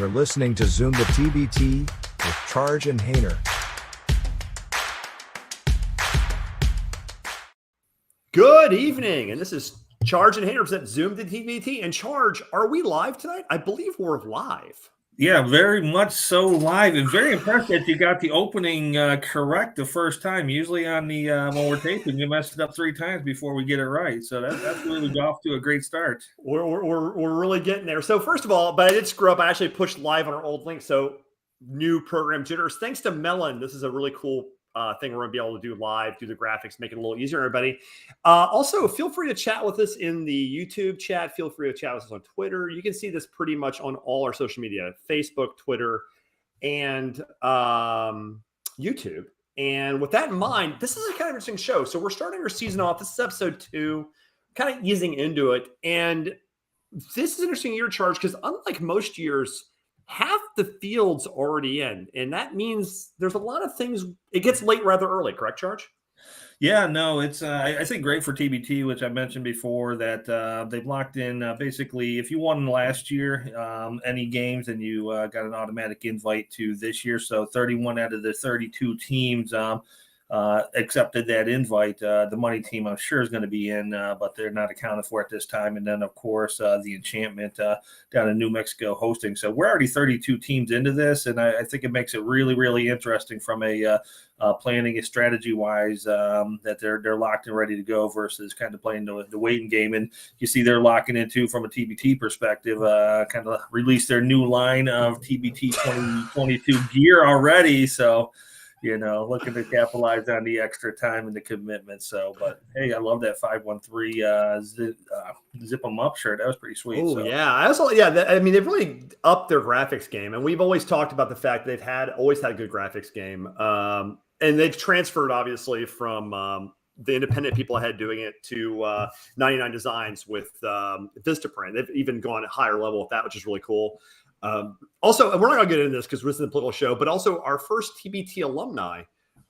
You're listening to Zoom the TBT with Charge and Hayner. Good evening, and this is Charge and Hayner at Zoom the TBT. And Charge, are we live tonight? I believe we're live. Yeah, very much so live, and very impressed that you got the opening correct the first time. Usually on the when we're taping, you messed it up 3 times before we get it right. So that's really off to a great start. We're really getting there. So first of all, but I did screw up. I actually pushed live on our old link. So new program jitters. Thanks to Melon. This is a really cool thing we're going to be able to do live, do the graphics, make it a little easier, everybody. Also, feel free to chat with us in the YouTube chat. Feel free to chat with us on Twitter. You can see this pretty much on all our social media, Facebook, Twitter, and YouTube. And with that in mind, this is a kind of interesting show. So we're starting our season off. This is episode 2, kind of easing into it. And this is an interesting year, Charge, because unlike most years, half the field's already in, and that means there's a lot of things. It gets late rather early, correct, Charge? Yeah, no, it's I think great for TBT, which I mentioned before, that they've locked in basically if you won last year any games, and you got an automatic invite to this year. So 31 out of the 32 teams accepted that invite. The money team, I'm sure, is going to be in, but they're not accounted for at this time. And then, of course, the Enchantment down in New Mexico hosting. So we're already 32 teams into this, and I think it makes it really, really interesting from a planning and strategy-wise that they're locked and ready to go versus kind of playing the waiting game. And you see they're locking into, from a TBT perspective, kind of release their new line of TBT 2022 gear already. So, you know, looking to capitalize on the extra time and the commitment. So, but hey, I love that 513 zip them up shirt. That was pretty sweet. Oh, so. yeah. I also, they've really upped their graphics game. And we've always talked about the fact that they've always had a good graphics game. And they've transferred, obviously, from the independent people ahead doing it to 99 Designs with Vistaprint. They've even gone a higher level with that, which is really cool. Also, and we're not going to get into this because this is a political show, but also our first TBT alumni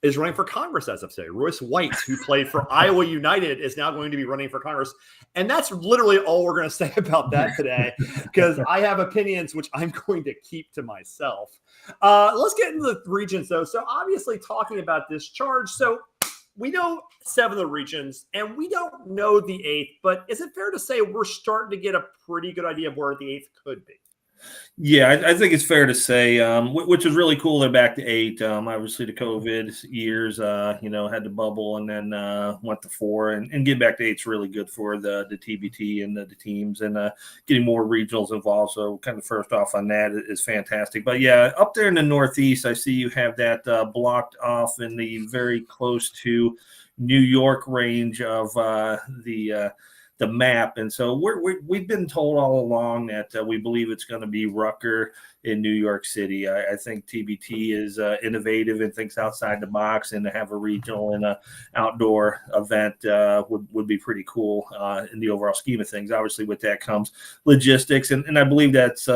is running for Congress as of today. Royce White, who played for Iowa United, is now going to be running for Congress. And that's literally all we're going to say about that today, because I have opinions which I'm going to keep to myself. Let's get into the regions, though. So obviously talking about this Charge. So we know 7 of the regions, and we don't know the 8th, but is it fair to say we're starting to get a pretty good idea of where the 8th could be? Yeah, I think it's fair to say, which is really cool. They're back to 8. Obviously, the COVID years, had the bubble and then went to 4. And getting back to 8 is really good for the TBT and the teams, and getting more regionals involved. So kind of first off on that is fantastic. But, yeah, up there in the Northeast, I see you have that blocked off in the very close to New York range of the map. And so we've been told all along that we believe it's going to be Rucker in New York City. I think TBT is innovative and thinks outside the box, and to have a regional and a outdoor event would be pretty cool in the overall scheme of things. Obviously, with that comes logistics, and I believe that's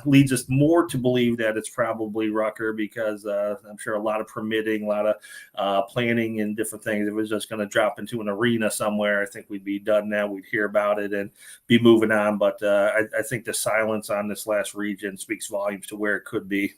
leads us more to believe that it's probably Rucker, because I'm sure a lot of permitting, a lot of planning and different things. If it was just going to drop into an arena somewhere, I think we'd be done now. We'd hear about it and be moving on. But I think the silence on this last region speaks volumes to where it could be.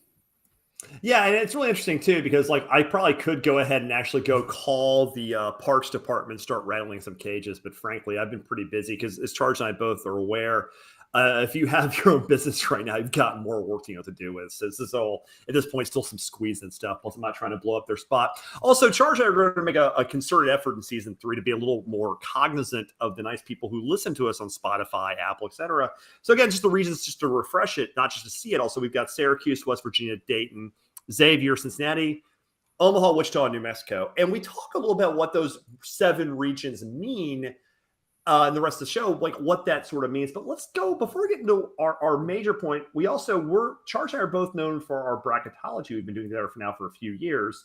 Yeah, and it's really interesting too, because I probably could go ahead and actually go call the parks department, start rattling some cages, but frankly, I've been pretty busy because, as Charles and I both are aware, if you have your own business right now, you've got more work to deal with. So this is all, at this point, still some squeeze and stuff. Plus, I'm not trying to blow up their spot. Also, Charles and I are going to make a concerted effort in season 3 to be a little more cognizant of the nice people who listen to us on Spotify, Apple, etc. So again, just the reasons just to refresh it, not just to see it. Also, we've got Syracuse, West Virginia, Dayton, Xavier, Cincinnati, Omaha, Wichita, and New Mexico. And we talk a little about what those 7 regions mean in the rest of the show, like what that sort of means. But let's go, before we get into our major point, Charles and I are both known for our bracketology. We've been doing that for a few years.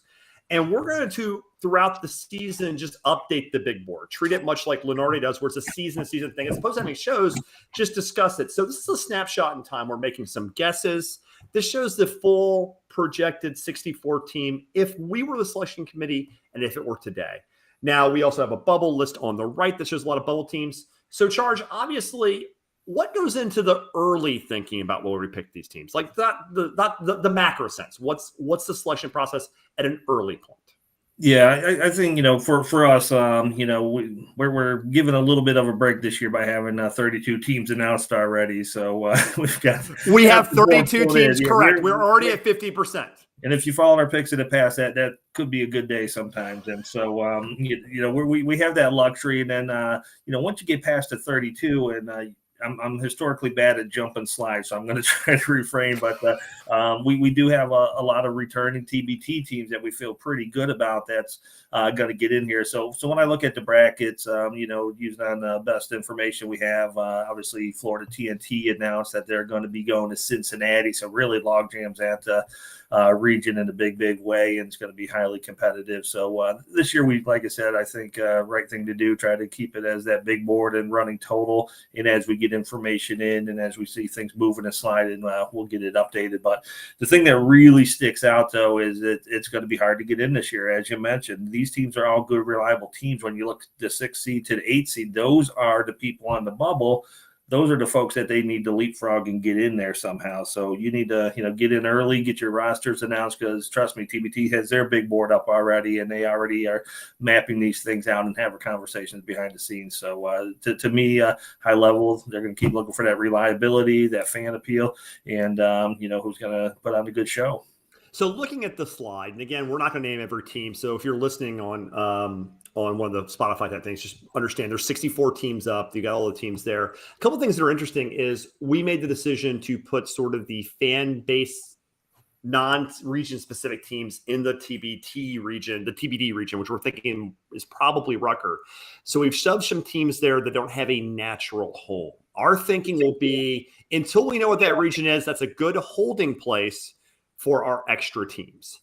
And we're going to, throughout the season, just update the big board. Treat it much like Lenardi does, where it's a season-to-season thing. As opposed to having shows, just discuss it. So this is a snapshot in time. We're making some guesses. This shows the full projected 64 team if we were the selection committee and if it were today. Now, we also have a bubble list on the right that shows a lot of bubble teams. So, Charge, obviously, what goes into the early thinking about where we pick these teams? Like the macro sense. What's the selection process at an early point? Yeah, I think, for us, we're given a little bit of a break this year by having 32 teams announced already. So we have 32 teams. Yeah, correct. We're already at 50%. And if you follow our picks in the past, that could be a good day sometimes. And so, we have that luxury. And then, once you get past the 32, and I'm historically bad at jumping slides, so I'm going to try to refrain. But we do have a lot of returning TBT teams that we feel pretty good about that's going to get in here. So when I look at the brackets, using on the best information we have, obviously Florida TNT announced that they're going to be going to Cincinnati. So really log jams at the region in a big way, and it's going to be highly competitive. So this year, like I said, I think right thing to do, try to keep it as that big board and running total. And as we get information in and as we see things moving and sliding, we'll get it updated. But the thing that really sticks out, though, is that it's going to be hard to get in this year. As you mentioned, these teams are all good, reliable teams. When you look at the 6th seed to the 8th seed, those are the people on the bubble. Those are the folks that they need to leapfrog and get in there somehow. So you need to, get in early, get your rosters announced, because trust me, TBT has their big board up already, and they already are mapping these things out and having conversations behind the scenes. So to me, high level, they're going to keep looking for that reliability, that fan appeal, and, who's going to put on a good show. So looking at the slide, and again, we're not going to name every team. So if you're listening on one of the Spotify type things, just understand there's 64 teams up. You got all the teams there. A couple of things that are interesting is we made the decision to put sort of the fan base, non-region specific teams in the TBT region, the TBD region, which we're thinking is probably Rucker. So we've shoved some teams there that don't have a natural home. Our thinking will be, until we know what that region is, that's a good holding place for our extra teams.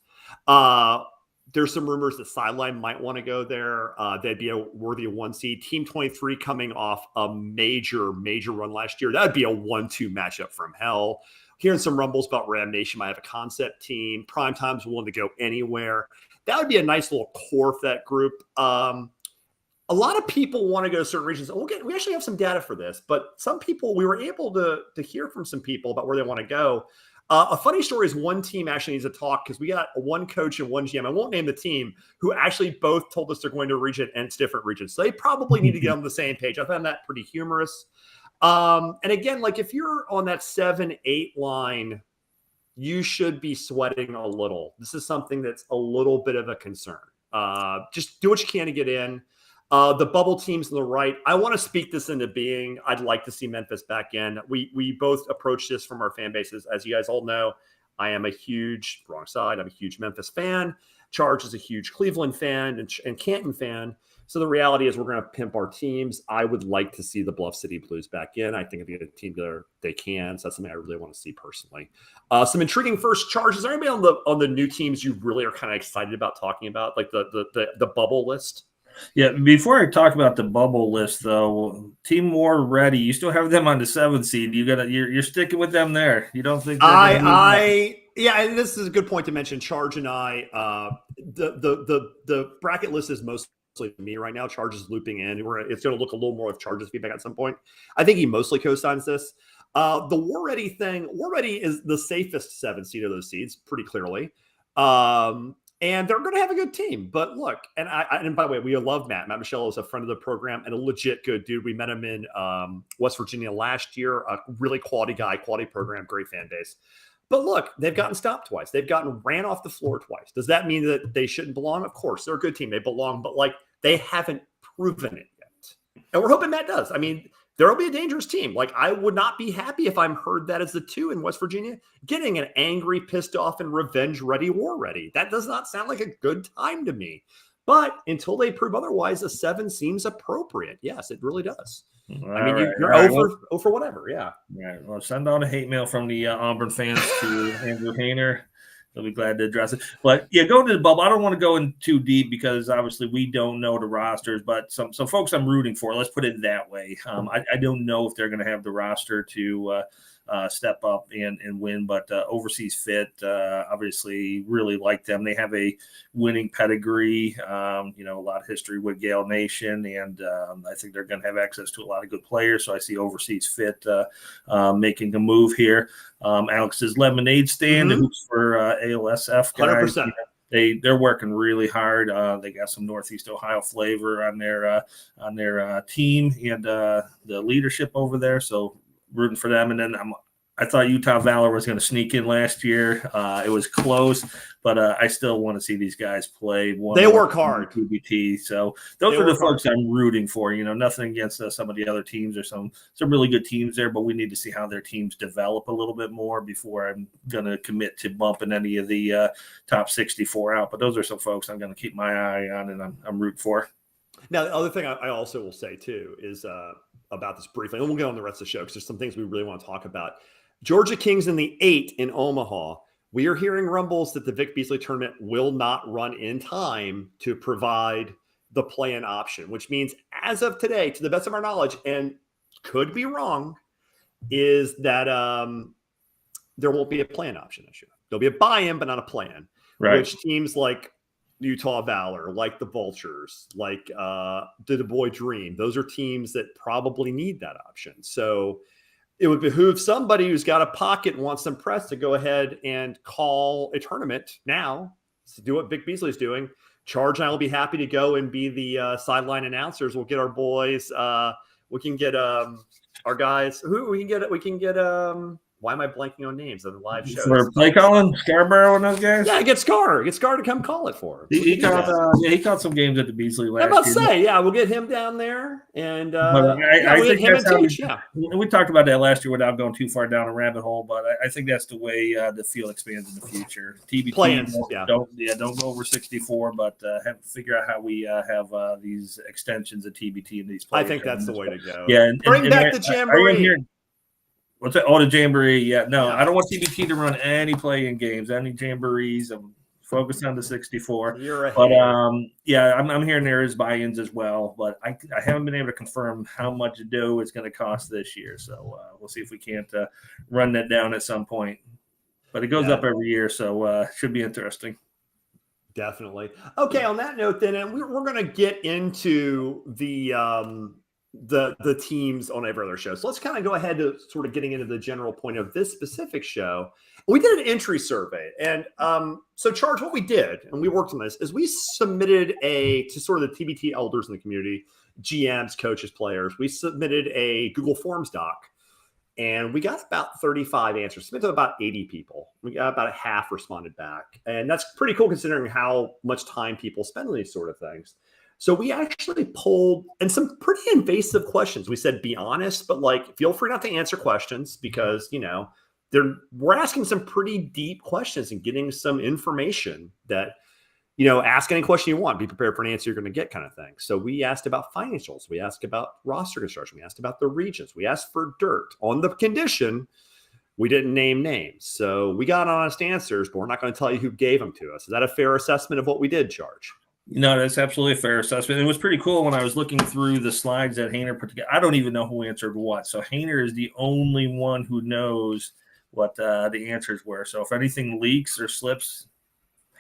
There's some rumors that Sideline might want to go there. That'd be a worthy of 1 seed. Team 23 coming off a major run last year. That'd be a 1-2 matchup from hell. Hearing some rumbles about Ram Nation might have a concept team. Primetime's willing to go anywhere. That would be a nice little core for that group. A lot of people want to go to certain regions. We actually have some data for this, but some people, we were able to hear from some people about where they want to go. A funny story is one team actually needs to talk, because we got one coach and one GM, I won't name the team, who actually both told us they're going to a region, and it's different regions. So they probably need to get on the same page. I found that pretty humorous. And again, like if you're on that 7-8 line, you should be sweating a little. This is something that's a little bit of a concern. Just do what you can to get in. The bubble teams on the right, I want to speak this into being. I'd like to see Memphis back in. We both approach this from our fan bases. As you guys all know, I am a huge, wrong side, I'm a huge Memphis fan. Charge is a huge Cleveland fan and Canton fan. So the reality is we're going to pimp our teams. I would like to see the Bluff City Blues back in. I think if you get a team there, they can. So that's something I really want to see personally. Some intriguing first Charge. Is there anybody on the new teams you really are kind of excited about talking about, like the bubble list? Yeah, before I talk about the bubble list, though, Team War ready. You still have them on the 7th seed. You're sticking with them there. You don't think? Yeah, and this is a good point to mention. Charge and I, the bracket list is mostly me right now. Charge is looping in. It's going to look a little more with Charge's feedback at some point. I think he mostly co-signs this. The War Ready thing. War Ready is the safest 7th seed of those seeds, pretty clearly. And they're going to have a good team. But look, and by the way, we love Matt. Matt Michelle is a friend of the program and a legit good dude. We met him in West Virginia last year. A really quality guy, quality program, great fan base. But look, they've gotten stopped twice. They've gotten ran off the floor twice. Does that mean that they shouldn't belong? Of course, they're a good team. They belong, but like they haven't proven it yet. And we're hoping Matt does. I mean, there will be a dangerous team. Like, I would not be happy if I'm heard that as the 2 in West Virginia, getting an angry, pissed off, and revenge-ready, war-ready. That does not sound like a good time to me. But until they prove otherwise, a 7 seems appropriate. Yes, it really does. You're over for whatever, yeah. All right. Well, send out a hate mail from the Auburn fans to Andrew Hayner. They'll be glad to address it. But, yeah, going to the bubble, I don't want to go in too deep because, obviously, we don't know the rosters. But some folks I'm rooting for, let's put it that way. I don't know if they're going to have the roster to step up and win. But Overseas Fit, obviously, really like them. They have a winning pedigree, a lot of history with Gale Nation, and I think they're going to have access to a lot of good players. So I see Overseas Fit making a move here. Alex's Lemonade Stand, who's for ALSF guys. 100%. They're working really hard. They got some Northeast Ohio flavor on their team and the leadership over there. So rooting for them. And then I thought Utah Valor was going to sneak in last year. It was close, but I still want to see these guys play. They work hard. TBT. So those are the folks I'm rooting for. Nothing against some of the other teams. There's some really good teams there, but we need to see how their teams develop a little bit more before I'm going to commit to bumping any of the top 64 out. But those are some folks I'm going to keep my eye on and I'm rooting for. Now, the other thing I also will say too is about this briefly, and we'll get on the rest of the show because there's some things we really want to talk about. Georgia Kings in the 8 in Omaha. We are hearing rumbles that the Vic Beasley tournament will not run in time to provide the play-in option, which means as of today, to the best of our knowledge, and could be wrong, is that there won't be a play-in option this year. There'll be a buy-in, but not a play-in, right? Which teams like Utah Valor, like the Vultures, like the Du Bois Dream, those are teams that probably need that option. So it would behoove somebody who's got a pocket and wants some press to go ahead and call a tournament now to do what Vic Beasley's doing. Charge and I will be happy to go and be the sideline announcers. We'll get our boys. We can get our guys. Who we can get. Why am I blanking on names of the live shows? For play calling, Scarborough and those guys? Yeah, get Scar to come call it for him. He caught some games at the Beasley last year. I'm about to say, yeah, we'll get him down there. And I think him that's and how Teach, we talked about that last year without going too far down a rabbit hole, but I think that's the way the field expands in the future. TBT, plans, don't go over 64, but figure out how we have these extensions of TBT and these players. I think that's the way to go. Yeah, bring back the Jamboree. What's that? Oh, the Jamboree. Yeah, no, I don't want TBT to run any play-in games, any Jamborees. I'm focused on the 64. But I'm hearing there is buy-ins as well, but I haven't been able to confirm how much dough it's going to cost this year. So we'll see if we can't run that down at some point. But it goes up every year, so should be interesting. Definitely. Okay, on that note, then, and we're going to get into the teams on every other show. So let's kind of go ahead to sort of getting into the general point of this specific show. We did an entry survey. And so Charge, what we did, and we worked on this, is we submitted to sort of the TBT elders in the community, GMs, coaches, players. We submitted a Google Forms doc, and we got about 35 answers. Submitted to about 80 people. We got about a half responded back. And that's pretty cool considering how much time people spend on these sort of things. So we actually polled, and some pretty invasive questions. We said, be honest, but feel free not to answer questions because, we're asking some pretty deep questions and getting some information that, ask any question you want, be prepared for an answer you're going to get kind of thing. So we asked about financials. We asked about roster construction. We asked about the regions. We asked for dirt on the condition we didn't name names. So we got honest answers, but we're not going to tell you who gave them to us. Is that a fair assessment of what we did, Charge? No, that's absolutely a fair assessment. It was pretty cool when I was looking through the slides that Hayner put together. I don't even know who answered what. So Hayner is the only one who knows what the answers were. So if anything leaks or slips,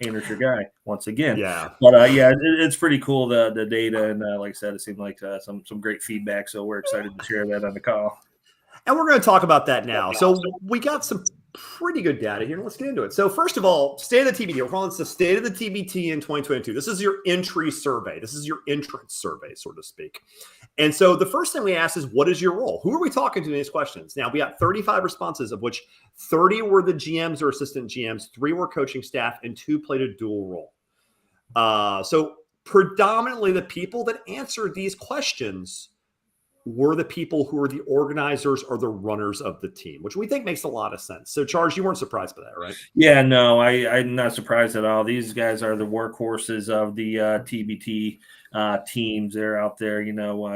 Hayner's your guy once again. Yeah. But it's pretty cool, the data. And like I said, it seemed like some great feedback. So we're excited to share that on the call. And we're going to talk about that now. So we got some pretty good data here. Let's get into it. So first of all, state of the TBT. We're calling this the state of the TBT in 2022. This is your entry survey. This is your entrance survey, so to speak. And so the first thing we asked is, what is your role? Who are we talking to in these questions? Now, we got 35 responses, of which 30 were the GMs or assistant GMs, 3 were coaching staff, and 2 played a dual role. So predominantly the people that answered these questions were the people who are the organizers or the runners of the team, which we think makes a lot of sense. So, Charles, you weren't surprised by that, right? Yeah, no, I'm not surprised at all. These guys are the workhorses of the TBT teams. They're out there,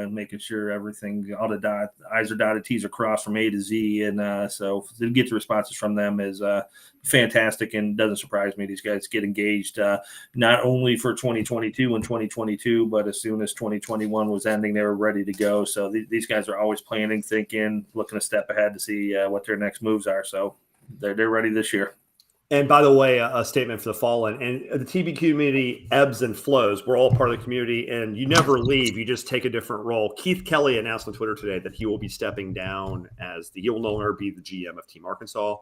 making sure everything, all the I's are dotted, T's are crossed from A to Z. And so to get the responses from them is fantastic, and doesn't surprise me. These guys get engaged not only for 2022 and 2022, but as soon as 2021 was ending, they were ready to go. So these guys are always planning, thinking, looking a step ahead to see what their next moves are. So they're ready this year. And by the way, a statement for the fallen, and the TB community ebbs and flows. We're all part of the community, and you never leave. You just take a different role. Keith Kelly announced on Twitter today that he will be stepping down he will no longer be the GM of Team Arkansas.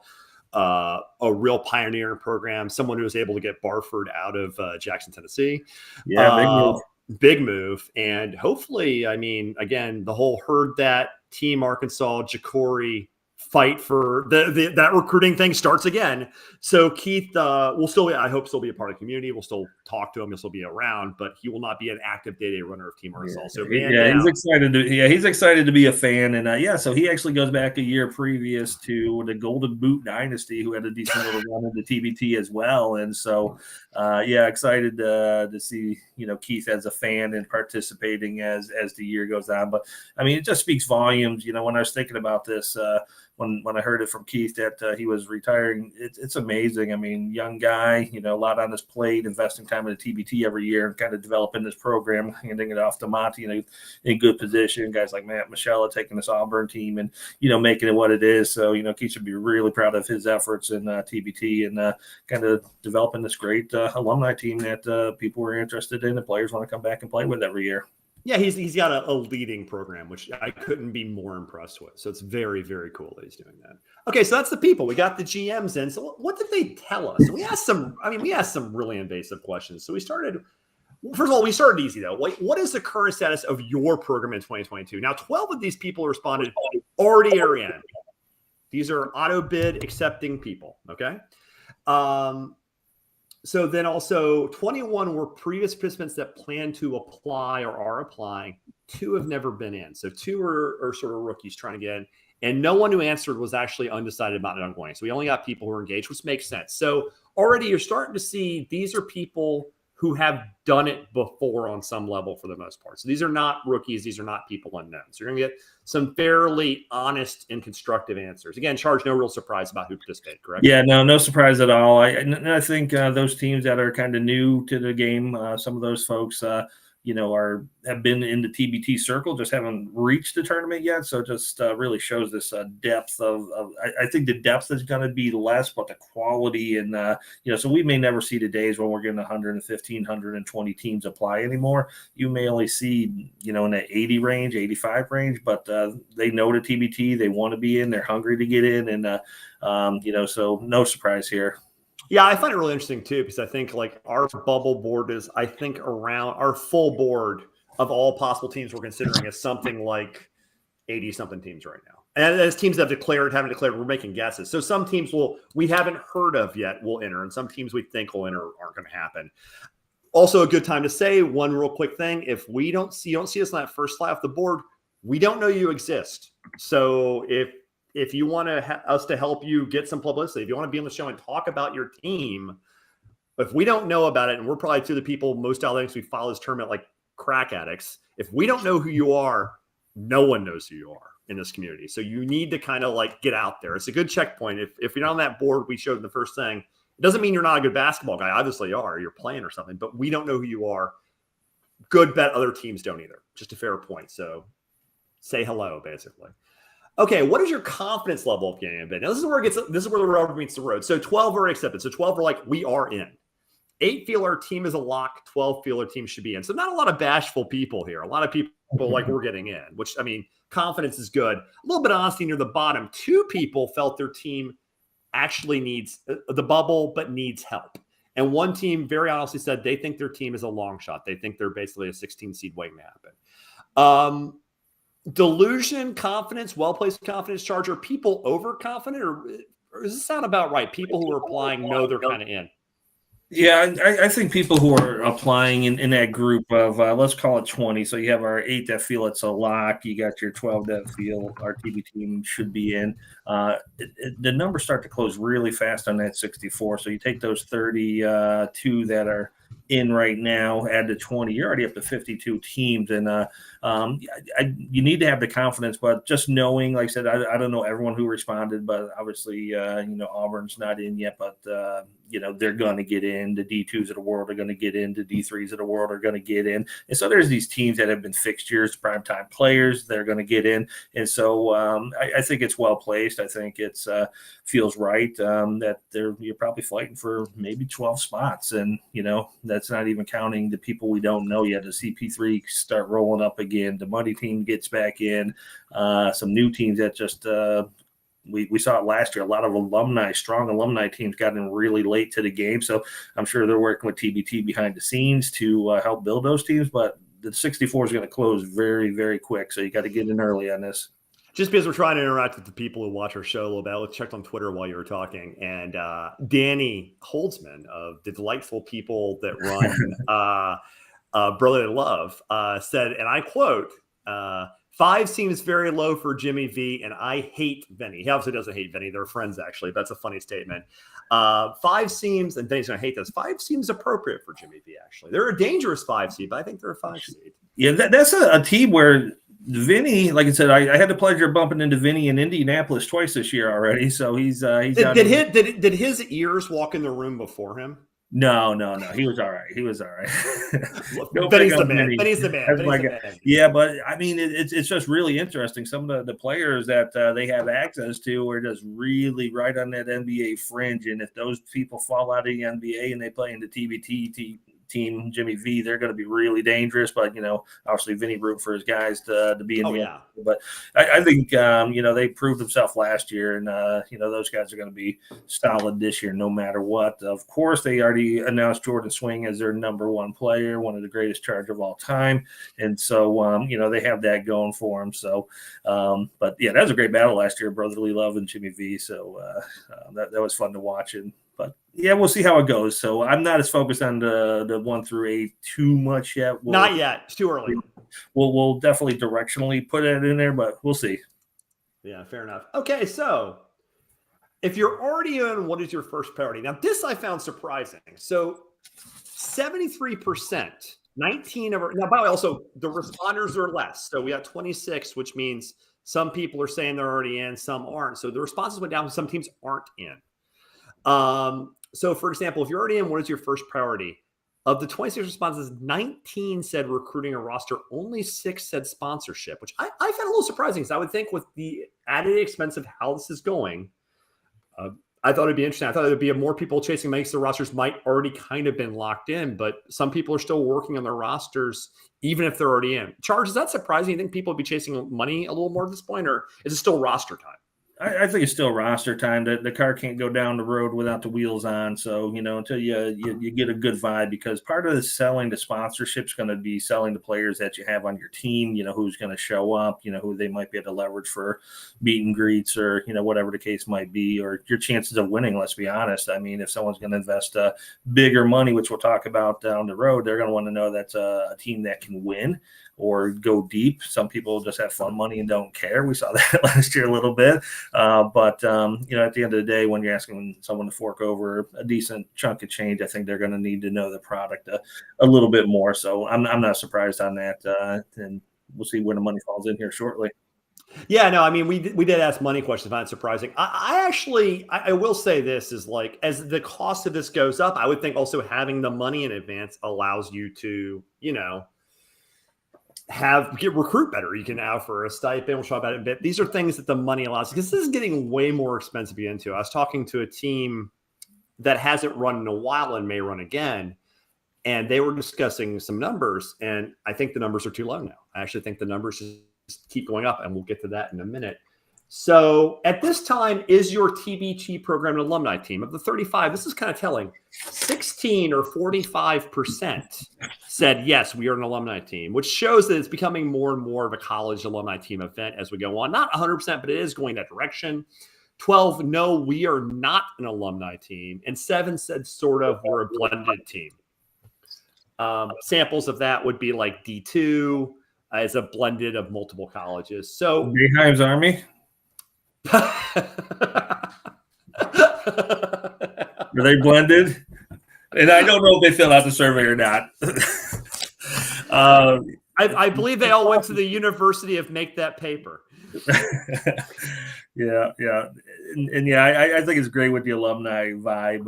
A real pioneer in program, someone who was able to get Barford out of Jackson, Tennessee. Yeah, big move. And hopefully, I mean, again, the whole heard that Team Arkansas, Ja'Cory fight for that recruiting thing starts again. So Keith will still be, I hope, still be a part of the community. We'll still talk to him. He'll still be around, but he will not be an active day-to-day runner of Team Arkansas. So he's excited he's excited to be a fan. And so he actually goes back a year previous to the Golden Boot Dynasty, who had a decent little run in the TBT as well. And so excited to see, Keith as a fan and participating as the year goes on. But I mean, it just speaks volumes. When I was thinking about this, when I heard it from Keith that he was retiring, it's amazing. I mean, young guy, a lot on his plate, investing time in the TBT every year and kind of developing this program, handing it off to Monty, in good position. Guys like Matt Michella taking this Auburn team and, making it what it is. So, Keith should be really proud of his efforts in TBT and kind of developing this great alumni team that people are interested in and players want to come back and play with every year. Yeah, he's got a leading program, which I couldn't be more impressed with. So it's very, very cool that he's doing that. Okay, so that's the people. We got the GMs in. So what did they tell us? We asked some really invasive questions. So first of all, we started easy though. What is the current status of your program in 2022? Now, 12 of these people responded already are in. These are auto bid accepting people. Okay. So then also 21 were previous participants that plan to apply or are applying. 2 have never been in. So 2 are sort of rookies trying to get in. And no one who answered was actually undecided about it ongoing. So we only got people who are engaged, which makes sense. So already you're starting to see these are people who have done it before on some level for the most part. So these are not rookies. These are not people unknown. So you're going to get some fairly honest and constructive answers. Again, Charge, no real surprise about who participated, correct? Yeah, no surprise at all. I think those teams that are kind of new to the game, some of those folks, have been in the TBT circle, just haven't reached the tournament yet. So it just really shows this depth of I think the depth is going to be less, but the quality and, so we may never see the days when we're getting 115, 120 teams apply anymore. You may only see, in the 80 range, 85 range, but they know the TBT, they want to be in, they're hungry to get in. And, so no surprise here. Yeah, I find it really interesting too, because I think like our bubble board is, I think around our full board of all possible teams we're considering is something like 80 something teams right now. And as teams haven't declared, we're making guesses. So some teams we haven't heard of yet will enter, and some teams we think will enter aren't going to happen. Also a good time to say one real quick thing. If you don't see us on that first slide off the board, we don't know you exist. So if you want us to help you get some publicity, if you want to be on the show and talk about your team, if we don't know about it, and we're probably 2 of the people most outlets we follow this tournament like crack addicts, if we don't know who you are, no one knows who you are in this community. So you need to kind of like get out there. It's a good checkpoint. If you're not on that board we showed in the first thing, it doesn't mean you're not a good basketball guy. Obviously you are. You're playing or something, but we don't know who you are. Good bet other teams don't either. Just a fair point. So say hello, basically. Okay, what is your confidence level of getting in bid? Now, this is where the rubber meets the road. So 12 are accepted. So 12 are like, we are in. 8 feel our team is a lock. 12 feel our team should be in. So not a lot of bashful people here. A lot of people like we're getting in, which, I mean, confidence is good. A little bit of honesty near the bottom. 2 people felt their team actually needs the bubble, but needs help. And 1 team very honestly said they think their team is a long shot. They think they're basically a 16 seed waiting to happen. Delusion, confidence, well-placed confidence, Charge. Are people overconfident, or does this sound about right? People who are applying know they're kind of in. Yeah, I think people who are applying in that group of, let's call it 20. So you have our 8 that feel it's a lock. You got your 12 that feel our TB team should be in. The numbers start to close really fast on that 64. So you take those 32 that are in right now, add to 20, you're already up to 52 teams. And you need to have the confidence, but just knowing, like I said, I don't know everyone who responded, but obviously, Auburn's not in yet, but, they're going to get in. The D2s of the world are going to get in. The D3s of the world are going to get in. And so there's these teams that have been fixtures, primetime players, they're going to get in. And so I think it's well placed. I think it's feels right that you're probably fighting for maybe 12 spots. And, that's not even counting the people we don't know yet. The CP3 start rolling up again. The money team gets back in. Some new teams that just we saw it last year. A lot of strong alumni teams got in really late to the game. So I'm sure they're working with TBT behind the scenes to help build those teams. But the 64 is going to close very, very quick. So you got to get in early on this. Just because we're trying to interact with the people who watch our show a little bit, I checked on Twitter while you were talking, and Danny Holtzman of the delightful people that run Brotherly Love said, and I quote, 5 seems very low for Jimmy V, and I hate Vinny. He obviously doesn't hate Vinny. They're friends, actually. That's a funny statement. 5 seems, and Vinny's going to hate this, 5 seems appropriate for Jimmy V, actually. They're a dangerous 5 seed, but I think they're a 5 seed. Yeah, that's a team where Vinny, like I said, I had the pleasure of bumping into Vinny in Indianapolis twice this year already. So he's did his ears walk in the room before him? No. He was all right. Benny's the man. Benny's the man. Yeah, but I mean, it's just really interesting. Some of the players that they have access to are just really right on that NBA fringe. And if those people fall out of the NBA and they play in the TBT team, Jimmy V, they're going to be really dangerous. But obviously Vinny root for his guys to be in the NBA. But I think they proved themselves last year, and those guys are going to be solid this year no matter what. Of course, they already announced Jordan Swing as their number 1 player, one of the greatest charge of all time, and so they have that going for them. So, but yeah, that was a great battle last year, Brotherly Love and Jimmy V. So that was fun to watch. But yeah, we'll see how it goes. So I'm not as focused on the 1 through 8 too much yet. Not yet. It's too early. We'll definitely directionally put it in there, but we'll see. Yeah, fair enough. Okay, so if you're already in, what is your first priority? Now, this I found surprising. So 73%, 19 of our, now, by the way, also the responders are less. So we have 26, which means some people are saying they're already in, some aren't. So the responses went down, some teams aren't in. So for example, if you're already in, what is your first priority? Of the 26 responses, 19 said recruiting a roster, only 6 said sponsorship, which I found a little surprising because I would think with the added expense of how this is going, I thought it'd be interesting. I thought there'd be more people chasing makes. The rosters might already kind of been locked in, but some people are still working on their rosters, even if they're already in. Charge, is that surprising? You think people would be chasing money a little more at this point, or is it still roster time? I think it's still roster time. The car can't go down the road without the wheels on. So, until you get a good vibe, because part of the selling the sponsorship is going to be selling the players that you have on your team, who's going to show up, who they might be able to leverage for meet and greets or, whatever the case might be, or your chances of winning, let's be honest. I mean, if someone's going to invest bigger money, which we'll talk about down the road, they're going to want to know that's a team that can win or go deep. Some people just have fun money and don't care. We saw that last year a little bit. But at the end of the day, when you're asking someone to fork over a decent chunk of change, I think they're going to need to know the product a little bit more. So I'm not surprised on that. And we'll see when the money falls in here shortly. Yeah, no, I mean, we did ask money questions. Not surprising. I will say this is like, as the cost of this goes up, I would think also having the money in advance allows you to, recruit better. You can offer a stipend. We'll talk about it in a bit. These are things that the money allows, because this is getting way more expensive to get into. I was talking to a team that hasn't run in a while and may run again, and they were discussing some numbers, and I think the numbers are too low now. I actually think the numbers just keep going up, and we'll get to that in a minute. So at this time, is your TBT program an alumni team? Of the 35, this is kind of telling. 16 or 45% said, yes, we are an alumni team, which shows that it's becoming more and more of a college alumni team event as we go on. Not 100%, but it is going that direction. 12, no, we are not an alumni team. And 7 said, sort of, we're a blended team. Samples of that would be like D2 as a blended of multiple colleges. So Bayheim's Army? Are they blended? And I don't know if they filled out the survey or not. I believe they all went to the University of Make That Paper. Yeah. And yeah, I think it's great with the alumni vibe.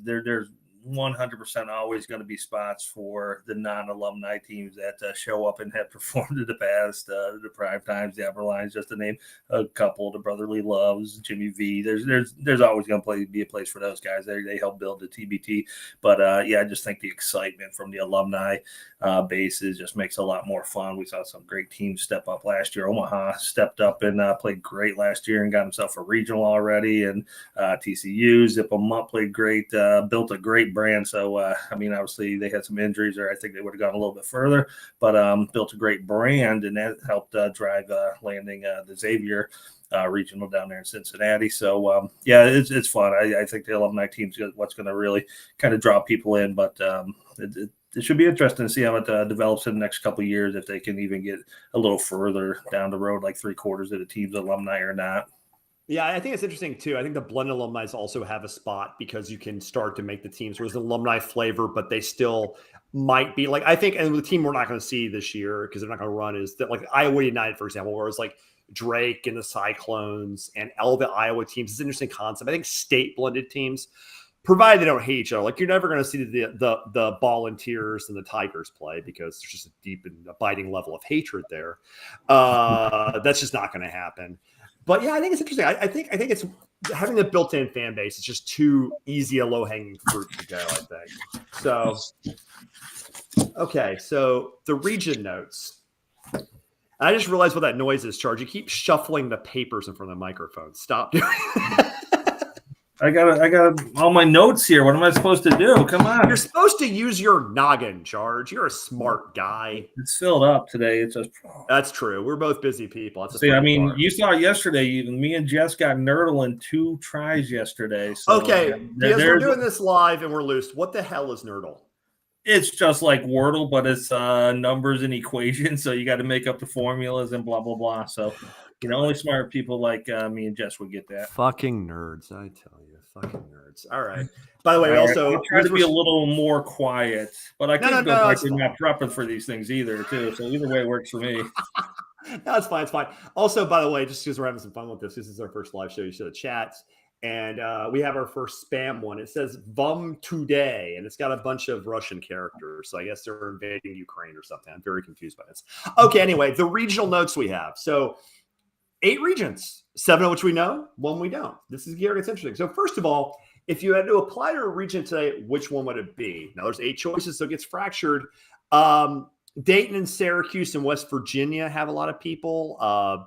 There's 100% always going to be spots for the non-alumni teams that show up and have performed in the past, the Prime Times, the Everlines, just to name a couple, the Brotherly Loves, Jimmy V. There's always going to be a place for those guys. They help build the TBT. But I just think the excitement from the alumni bases just makes it a lot more fun. We saw some great teams step up last year. Omaha stepped up and played great last year and got himself a regional already. And TCU, Zip 'em Up, played great, built a great brand. So, obviously they had some injuries or I think they would have gone a little bit further, but built a great brand, and that helped drive landing the Xavier regional down there in Cincinnati. So, it's fun. I think the alumni team's what's going to really kind of draw people in, but it should be interesting to see how it develops in the next couple of years, if they can even get a little further down the road, like 3/4 of the team's alumni or not. Yeah, I think it's interesting too. I think the blended alumni also have a spot because you can start to make the teams where there's an alumni flavor, but they still might be like, I think, and the team we're not going to see this year because they're not going to run is that like Iowa United, for example, where it's like Drake and the Cyclones and all the Iowa teams. It's an interesting concept. I think state blended teams, provided they don't hate each other, like you're never going to see the Volunteers and the Tigers play because there's just a deep and abiding level of hatred there. That's just not going to happen. But yeah, I think it's interesting. I think it's having the built-in fan base is just too easy a low-hanging fruit to go, I think. So, okay, so the region notes. I just realized what that noise is, Charge. You keep shuffling the papers in front of the microphone. Stop doing that. I got all my notes here. What am I supposed to do? Come on. You're supposed to use your noggin, Charge. You're a smart guy. It's filled up today. It's just That's true. We're both busy people. You saw yesterday. Even me and Jess got Nerdle in 2 tries yesterday. So, okay, because we're doing this live and we're loose. What the hell is Nerdle? It's just like Wordle, but it's numbers and equations. So you got to make up the formulas and blah blah blah. So only smart people like me and Jess would get that. Fucking nerds, I tell you. Fucking nerds. All right. By the way, also I try to be a little more quiet, but I can't go back to not prepping for these things either, too. So either way works for me. No, it's fine. It's fine. Also, by the way, just because we're having some fun with this is our first live show. You should have chats. And we have our first spam one. It says VUM today, and it's got a bunch of Russian characters. So I guess they're invading Ukraine or something. I'm very confused by this. Okay, anyway, the regional notes we have. So 8 regions, 7 of which we know, 1 we don't. This is gear gets interesting. So first of all, if you had to apply to a region today, which one would it be? Now there's 8 choices, so it gets fractured. Dayton and Syracuse and West Virginia have a lot of people.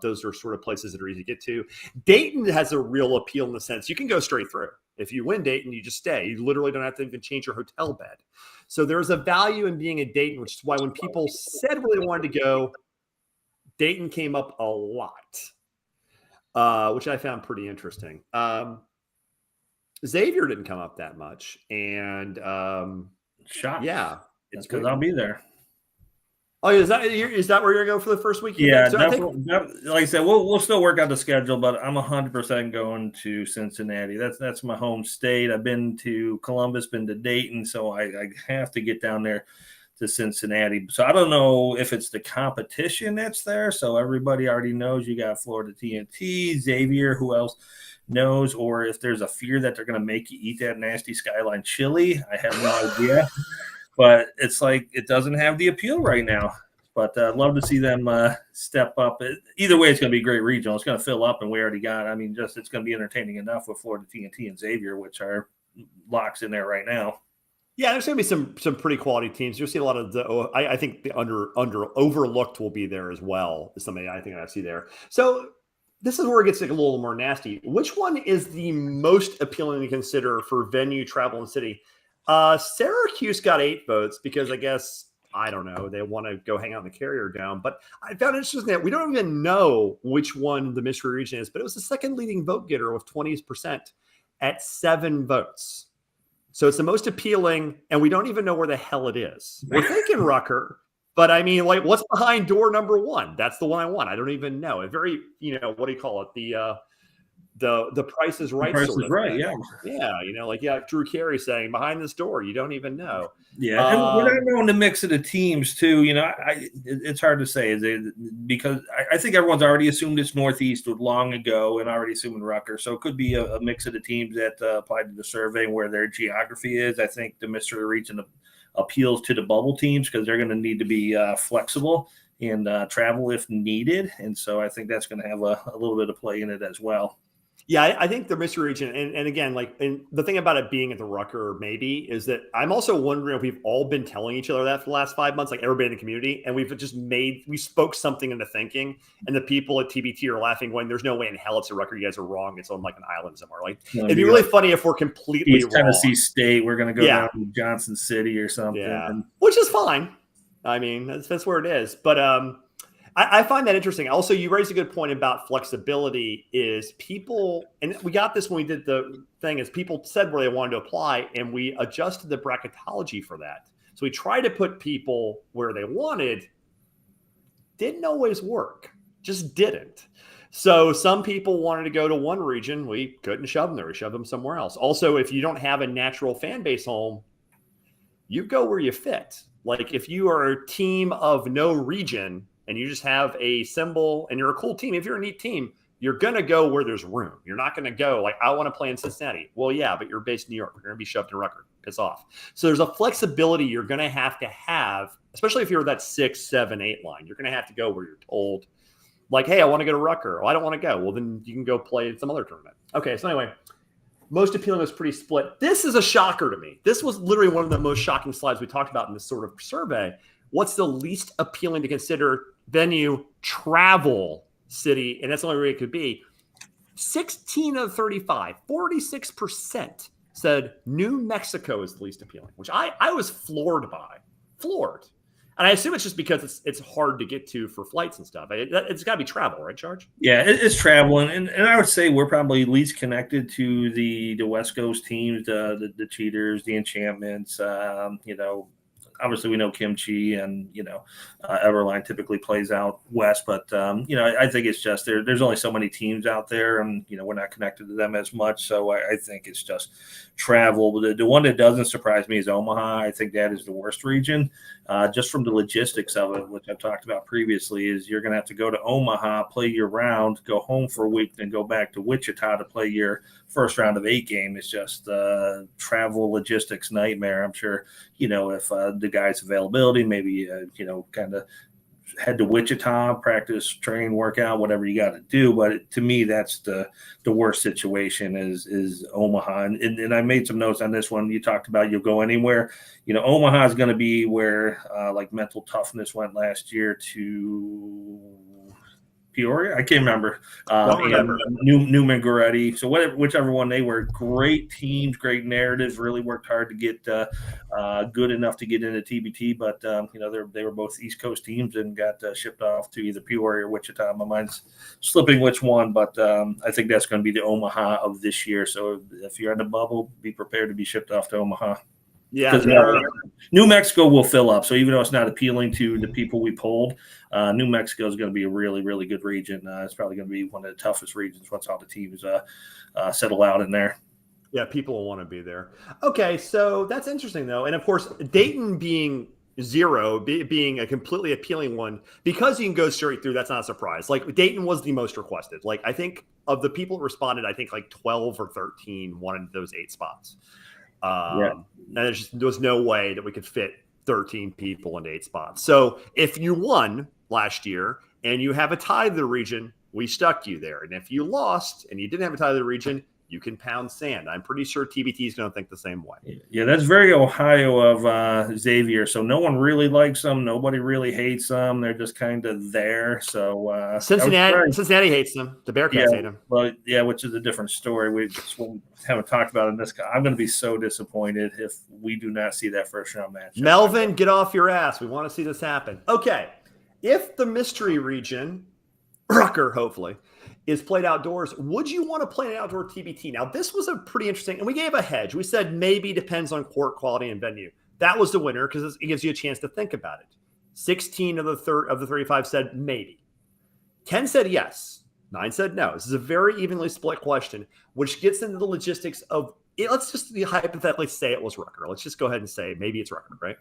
Those are sort of places that are easy to get to. Dayton has a real appeal in the sense you can go straight through. If you win Dayton, you just stay. You literally don't have to even change your hotel bed. So there's a value in being a Dayton, which is why when people said where they wanted to go, Dayton came up a lot. Which I found pretty interesting. Xavier didn't come up that much. And shocked. Yeah. It's because I'll be there. Oh, is that where you're going to go for the first week? Yeah, so like I said, we'll still work out the schedule, but I'm 100% going to Cincinnati. That's my home state. I've been to Columbus, been to Dayton, so I have to get down there to Cincinnati. So I don't know if it's the competition that's there. So everybody already knows you got Florida TNT, Xavier, who else knows, or if there's a fear that they're going to make you eat that nasty Skyline chili. I have no idea. But it's like it doesn't have the appeal right now. But I'd love to see them step up. Either way, it's going to be a great regional. It's going to fill up, and we already got. It's going to be entertaining enough with Florida TNT and Xavier, which are locks in there right now. Yeah, there's going to be some pretty quality teams. You'll see a lot of the. I think the under overlooked will be there as well. Is something I think I see there. So this is where it gets like a little more nasty. Which one is the most appealing to consider for venue, travel, and city? Syracuse got 8 votes because I guess, I don't know, they want to go hang out in the Carrier Dome. But I found it interesting that we don't even know which one the mystery region is, but it was the second leading vote getter with 20% at 7 votes. So it's the most appealing, and we don't even know where the hell it is. We're thinking Rucker, but what's behind door number 1? That's the one I want. I don't even know. A very, what do you call it? the Price is Right Price sort is of Right, thing. yeah. Yeah, like Drew Carey saying, behind this door, you don't even know. Yeah, and we're not knowing the mix of the teams too. It's hard to say because I think everyone's already assumed it's Northeast long ago and already assuming Rutgers. So it could be a mix of the teams that applied to the survey where their geography is. I think the Mystery Region appeals to the bubble teams because they're going to need to be flexible and travel if needed. And so I think that's going to have a little bit of play in it as well. Yeah, I think the Mystery Region, and again, and the thing about it being at the Rucker maybe is that I'm also wondering if we've all been telling each other that for the last 5 months, like everybody in the community, and we spoke something into thinking, and the people at TBT are laughing, going, "There's no way in hell it's a Rucker. You guys are wrong. It's on like an island somewhere." Like it'd be really funny if we're completely wrong. Tennessee State, we're going to go down to Johnson City or something, which is fine. I mean, that's where it is, but I find that interesting. Also, you raised a good point about flexibility is people, and we got this when we did the thing, is people said where they wanted to apply, and we adjusted the bracketology for that. So we tried to put people where they wanted. Didn't always work. Just didn't. So some people wanted to go to one region. We couldn't shove them there. We shoved them somewhere else. Also, if you don't have a natural fan base home, you go where you fit. Like if you are a team of no region, and you just have a symbol and you're a cool team, if you're a neat team, you're going to go where there's room. You're not going to go like, I want to play in Cincinnati. Well, yeah, but you're based in New York. You're going to be shoved in Rutgers. Piss off. So there's a flexibility you're going to have, especially if you're that 6, 7, 8 line. You're going to have to go where you're told, like, hey, I want to go to Rutgers. Oh, I don't want to go. Well, then you can go play in some other tournament. Okay, so anyway, most appealing was pretty split. This is a shocker to me. This was literally one of the most shocking slides we talked about in this sort of survey. What's the least appealing to consider venue, travel, city? And that's the only way it could be. 16 of 35, 46% said New Mexico is the least appealing, which I was floored by. Floored. And I assume it's just because it's hard to get to for flights and stuff. It's got to be travel, right, Charge? Yeah, it's travel. And I would say we're probably least connected to the West Coast teams, the Cheaters, the Enchantments, obviously we know Kimchi and, Everline typically plays out west, but, I think it's just there's only so many teams out there and, we're not connected to them as much. So I think it's just travel. The one that doesn't surprise me is Omaha. I think that is the worst region, just from the logistics of it, which I've talked about previously, is you're going to have to go to Omaha, play your round, go home for a week, then go back to Wichita to play your first round of 8 game. It's just travel logistics nightmare. I'm sure, if the guy's availability, maybe, kind of head to Wichita, practice, train, workout, whatever you got to do. But to me, that's the worst situation is Omaha. And I made some notes on this one. You talked about you'll go anywhere. Omaha is going to be where like Mental Toughness went last year to Peoria. I can't remember. Newman Goretti. So whichever one they were, great teams, great narratives, really worked hard to get good enough to get into TBT. But, they were both East Coast teams and got shipped off to either Peoria or Wichita. My mind's slipping which one, but I think that's going to be the Omaha of this year. So if you're in the bubble, be prepared to be shipped off to Omaha. Yeah, New Mexico will fill up. So even though it's not appealing to the people we polled, New Mexico is going to be a really, really good region. It's probably going to be one of the toughest regions once all the teams settle out in there. Yeah, people will want to be there. Okay, so that's interesting, though. And, of course, Dayton being 0, being a completely appealing one, because you can go straight through, that's not a surprise. Like, Dayton was the most requested. Like, I think of the people that responded, I think like 12 or 13 wanted those 8 spots. And there was no way that we could fit 13 people into 8 spots. So if you won last year and you have a tie to the region, we stuck you there. And if you lost and you didn't have a tie to the region, you can pound sand. I'm pretty sure TBT is going to think the same way. Yeah, that's very Ohio of Xavier. So no one really likes them. Nobody really hates them. They're just kind of there. So Cincinnati hates them. The Bearcats hate them. Well, yeah, which is a different story. We haven't talked about in this. I'm going to be so disappointed if we do not see that first round match. Melvin, get off your ass. We want to see this happen. Okay, if the mystery region, Rucker, hopefully, is played outdoors, would you want to play an outdoor TBT? Now, this was a pretty interesting, and we gave a hedge. We said maybe depends on court quality and venue. That was the winner because it gives you a chance to think about it. 16 of the 35 said maybe. 10 said yes. 9 said no. This is a very evenly split question, which gets into the logistics of it. Let's just hypothetically say it was Rucker. Let's just go ahead and say maybe it's Rucker, right?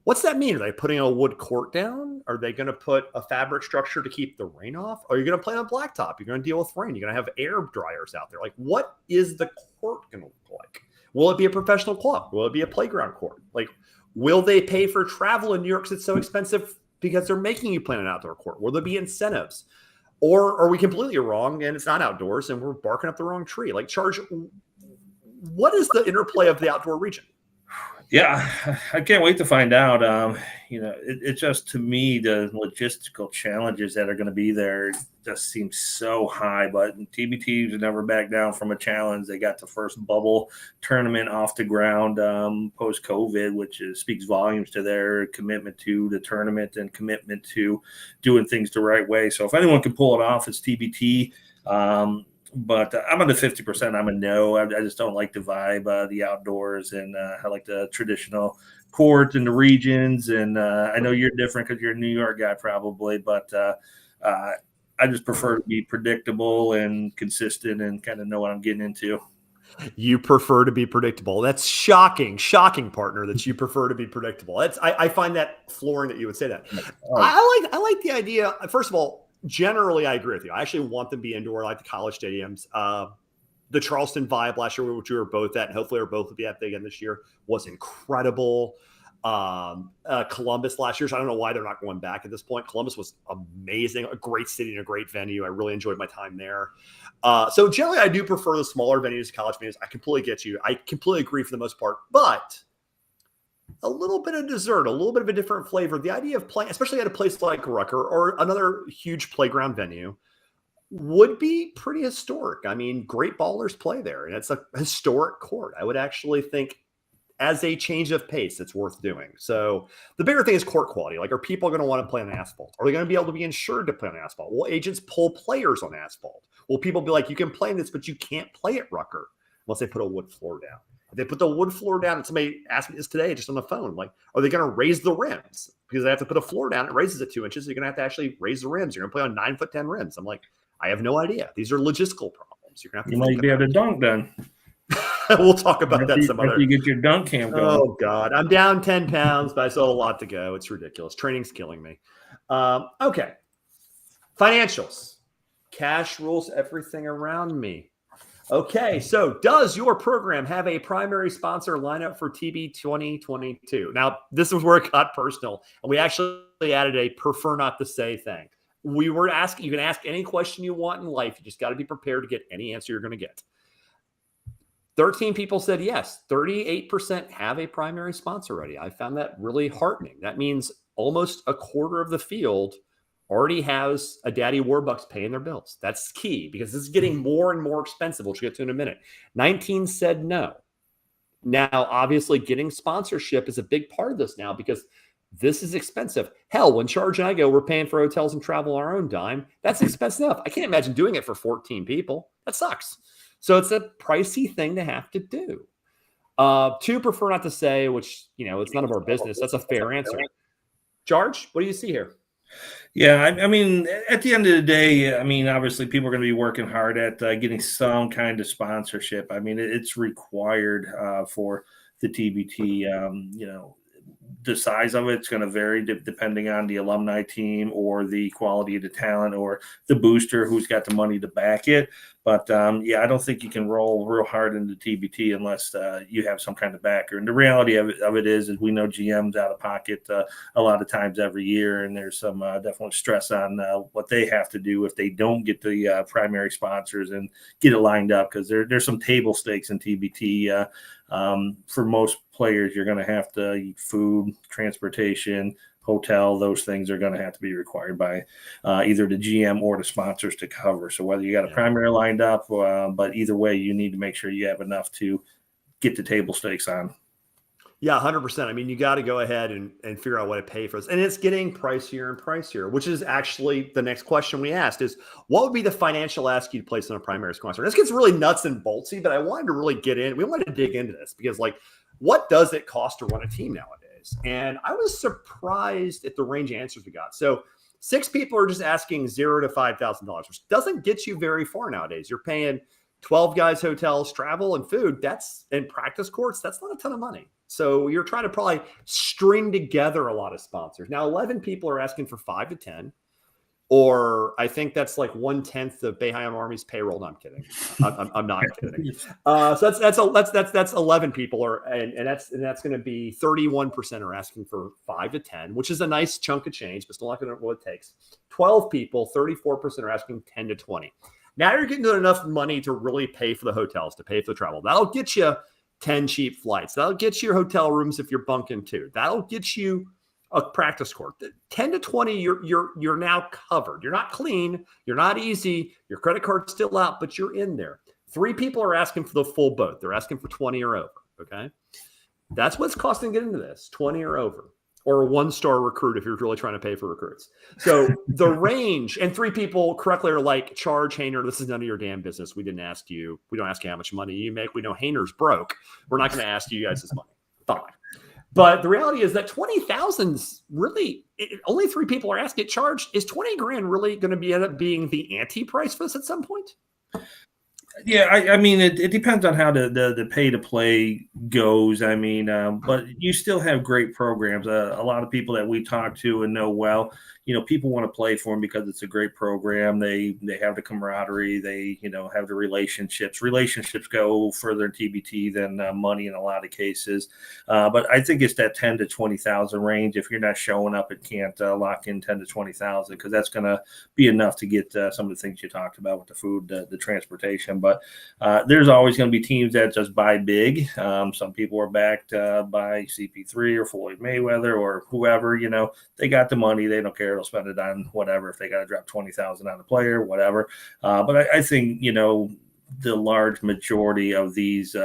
What's that mean? Are they putting a wood court down? Are they going to put a fabric structure to keep the rain off? Are you going to play on blacktop? You're going to deal with rain. You're going to have air dryers out there. Like, what is the court going to look like? Will it be a professional club? Will it be a playground court? Like, will they pay for travel in New York because it's so expensive because they're making you play an outdoor court? Will there be incentives? Or are we completely wrong and it's not outdoors and we're barking up the wrong tree? Like, Charge, what is the interplay of the outdoor region? Yeah, I can't wait to find out. It just, to me, the logistical challenges that are going to be there just seem so high. But TBTs have never backed down from a challenge. They got the first bubble tournament off the ground post-COVID, which speaks volumes to their commitment to the tournament and commitment to doing things the right way. So if anyone can pull it off, it's TBT. But I'm on the 50%. I'm a no. I just don't like the vibe, the outdoors, and I like the traditional court and the regions. And I know you're different because you're a New York guy probably, but I just prefer to be predictable and consistent and kind of know what I'm getting into. You prefer to be predictable. That's shocking, partner, that you prefer to be predictable. I find that flooring that you would say that. I like the idea. First of all, generally, I agree with you. I actually want them to be indoor, like the college stadiums. The Charleston vibe last year, which we were both at, and hopefully we're both will be at again this year, was incredible. Columbus last year, so I don't know why they're not going back at this point. Columbus was amazing, a great city and a great venue. I really enjoyed my time there. So generally, I do prefer the smaller venues, college venues. I completely get you. I completely agree for the most part, but a little bit of dessert, a little bit of a different flavor. The idea of playing, especially at a place like Rucker or another huge playground venue, would be pretty historic. I mean, great ballers play there, and it's a historic court. I would actually think, as a change of pace, it's worth doing. So the bigger thing is court quality. Like, are people going to want to play on asphalt? Are they going to be able to be insured to play on asphalt? Will agents pull players on asphalt? Will people be like, you can play this, but you can't play at Rucker unless they put a wood floor down? If they put the wood floor down, and somebody asked me this today just on the phone, like, are they going to raise the rims? Because they have to put a floor down. It raises it 2 inches. So you're going to have to actually raise the rims. You're going to play on 9'10" rims. I'm like, I have no idea. These are logistical problems. You're going to have to. You might be able to dunk then. We'll talk about that some other. You get your dunk camp going. Oh God, I'm down 10 pounds, but I still have a lot to go. It's ridiculous. Training's killing me. Okay, financials. Cash rules everything around me. Okay, so does your program have a primary sponsor lineup for TB 2022? Now, this is where it got personal, and we actually added a prefer not to say thing. We were asking, you can ask any question you want in life. You just got to be prepared to get any answer you're going to get. 13 people said yes. 38% have a primary sponsor already. I found that really heartening. That means almost a quarter of the field already has a Daddy Warbucks paying their bills. That's key because this is getting more and more expensive, which we'll get to in a minute. 19 said no. Now, obviously, getting sponsorship is a big part of this now because this is expensive. Hell, when Charge and I go, we're paying for hotels and travel on our own dime. That's expensive enough. I can't imagine doing it for 14 people. That sucks. So it's a pricey thing to have to do. 2 prefer not to say, which, it's none of our business. That's a fair answer. Charge, what do you see here? Yeah, I mean, at the end of the day, I mean, obviously people are going to be working hard at getting some kind of sponsorship. I mean, it's required for the TBT. The size of it's going to vary depending on the alumni team or the quality of the talent or the booster who's got the money to back it. But, I don't think you can roll real hard into TBT unless you have some kind of backer. And the reality of it is we know GM's out of pocket a lot of times every year, and there's some definitely stress on what they have to do if they don't get the primary sponsors and get it lined up because there's some table stakes in TBT. For most players, you're going to have to eat food, transportation, hotel. Those things are going to have to be required by either the GM or the sponsors to cover. So whether you got a primary lined up, but either way, you need to make sure you have enough to get the table stakes on. Yeah, 100%. I mean, you got to go ahead and figure out what to pay for this. And it's getting pricier and pricier, which is actually the next question we asked is, what would be the financial ask you to place on a primary sponsor? This gets really nuts and boltsy, but I wanted to really we wanted to dig into this because, what does it cost to run a team nowadays? And I was surprised at the range of answers we got. So 6 people are just asking $0 to $5,000, which doesn't get you very far nowadays. You're paying 12 guys, hotels, travel, and food. And practice courts. That's not a ton of money. So you're trying to probably string together a lot of sponsors. Now, 11 people are asking for 5 to 10. Or I think that's like 1/10 of Bayheim Army's payroll. No, I'm kidding. I'm not kidding. So that's 11 people, and that's going to be 31% are asking for 5 to 10, which is a nice chunk of change, but still not going to what it takes. 12 people, 34% are asking 10 to 20. Now you're getting enough money to really pay for the hotels, to pay for the travel. That'll get you 10 cheap flights. That'll get you your hotel rooms if you're bunking too. That'll get you a practice court. 10 to 20, you're now covered. You're not clean. You're not easy. Your credit card's still out, but you're in there. 3 people are asking for the full boat. They're asking for 20 or over. Okay. That's what's costing to get into this, 20 or over, or a 1-star recruit if you're really trying to pay for recruits. So the range, and 3 people correctly are like, Charge, Hainer, this is none of your damn business. We didn't ask you. We don't ask you how much money you make. We know Hainer's broke. We're not going to ask you guys this money. Fine. But the reality is that 20,000's really only 3 people are asking. Charge, is 20 grand really going to end up being the anti-price for this at some point? Yeah, I mean, it depends on how the pay to play goes. I mean, but you still have great programs. A lot of people that we talk to and know well, people want to play for them because it's a great program. They have the camaraderie. They, have the relationships. Relationships go further in TBT than money in a lot of cases. But I think it's that 10 to 20,000 range. If you're not showing up, it can't lock in 10 to 20,000 because that's going to be enough to get some of the things you talked about with the food, the transportation. But there's always going to be teams that just buy big. Some people are backed by CP3 or Floyd Mayweather or whoever. They got the money. They don't care. They'll spend it on whatever. If they got to drop 20,000 on a player, whatever. But I think the large majority of these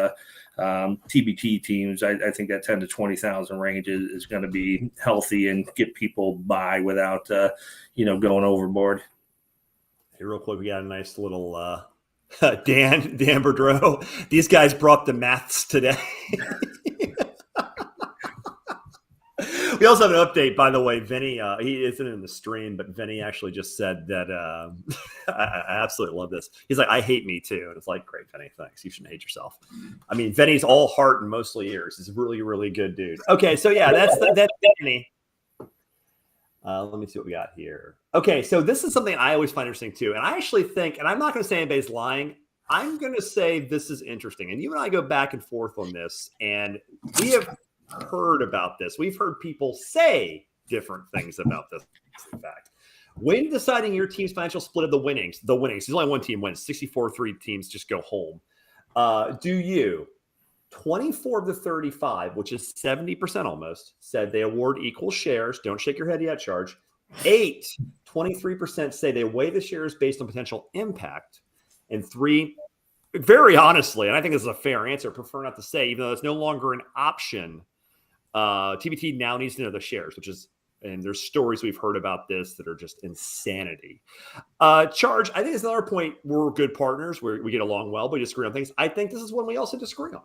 TBT teams, I think that 10 to 20,000 range is going to be healthy and get people by without going overboard. Hey, real quick, we got a nice little. Dan Boudreau. These guys brought the maths today. We also have an update, by the way. Vinny, he isn't in the stream, but Vinny actually just said that I absolutely love this. He's like, I hate me too. And it's like, great, Vinny, thanks. You shouldn't hate yourself. I mean, Vinny's all heart and mostly ears. He's a really, really good dude. Okay, so yeah, that's Vinny. Let me see what we got here. Okay, so this is something I always find interesting too. And I actually think, and I'm not going to say anybody's lying, I'm going to say this is interesting. And you and I go back and forth on this, and we have heard about this. We've heard people say different things about this. In fact, when deciding your team's financial split of the winnings, there's only one team wins, 64-3 teams just go home. Do you 24 of the 35, which is 70% almost, said they award equal shares. Don't shake your head yet, Charge. 23% say they weigh the shares based on potential impact. And 3, very honestly, and I think this is a fair answer, prefer not to say, even though it's no longer an option, TBT now needs to know the shares, and there's stories we've heard about this that are just insanity. Charge, I think it's another point. We're good partners. We get along well, but we disagree on things. I think this is one we also disagree on.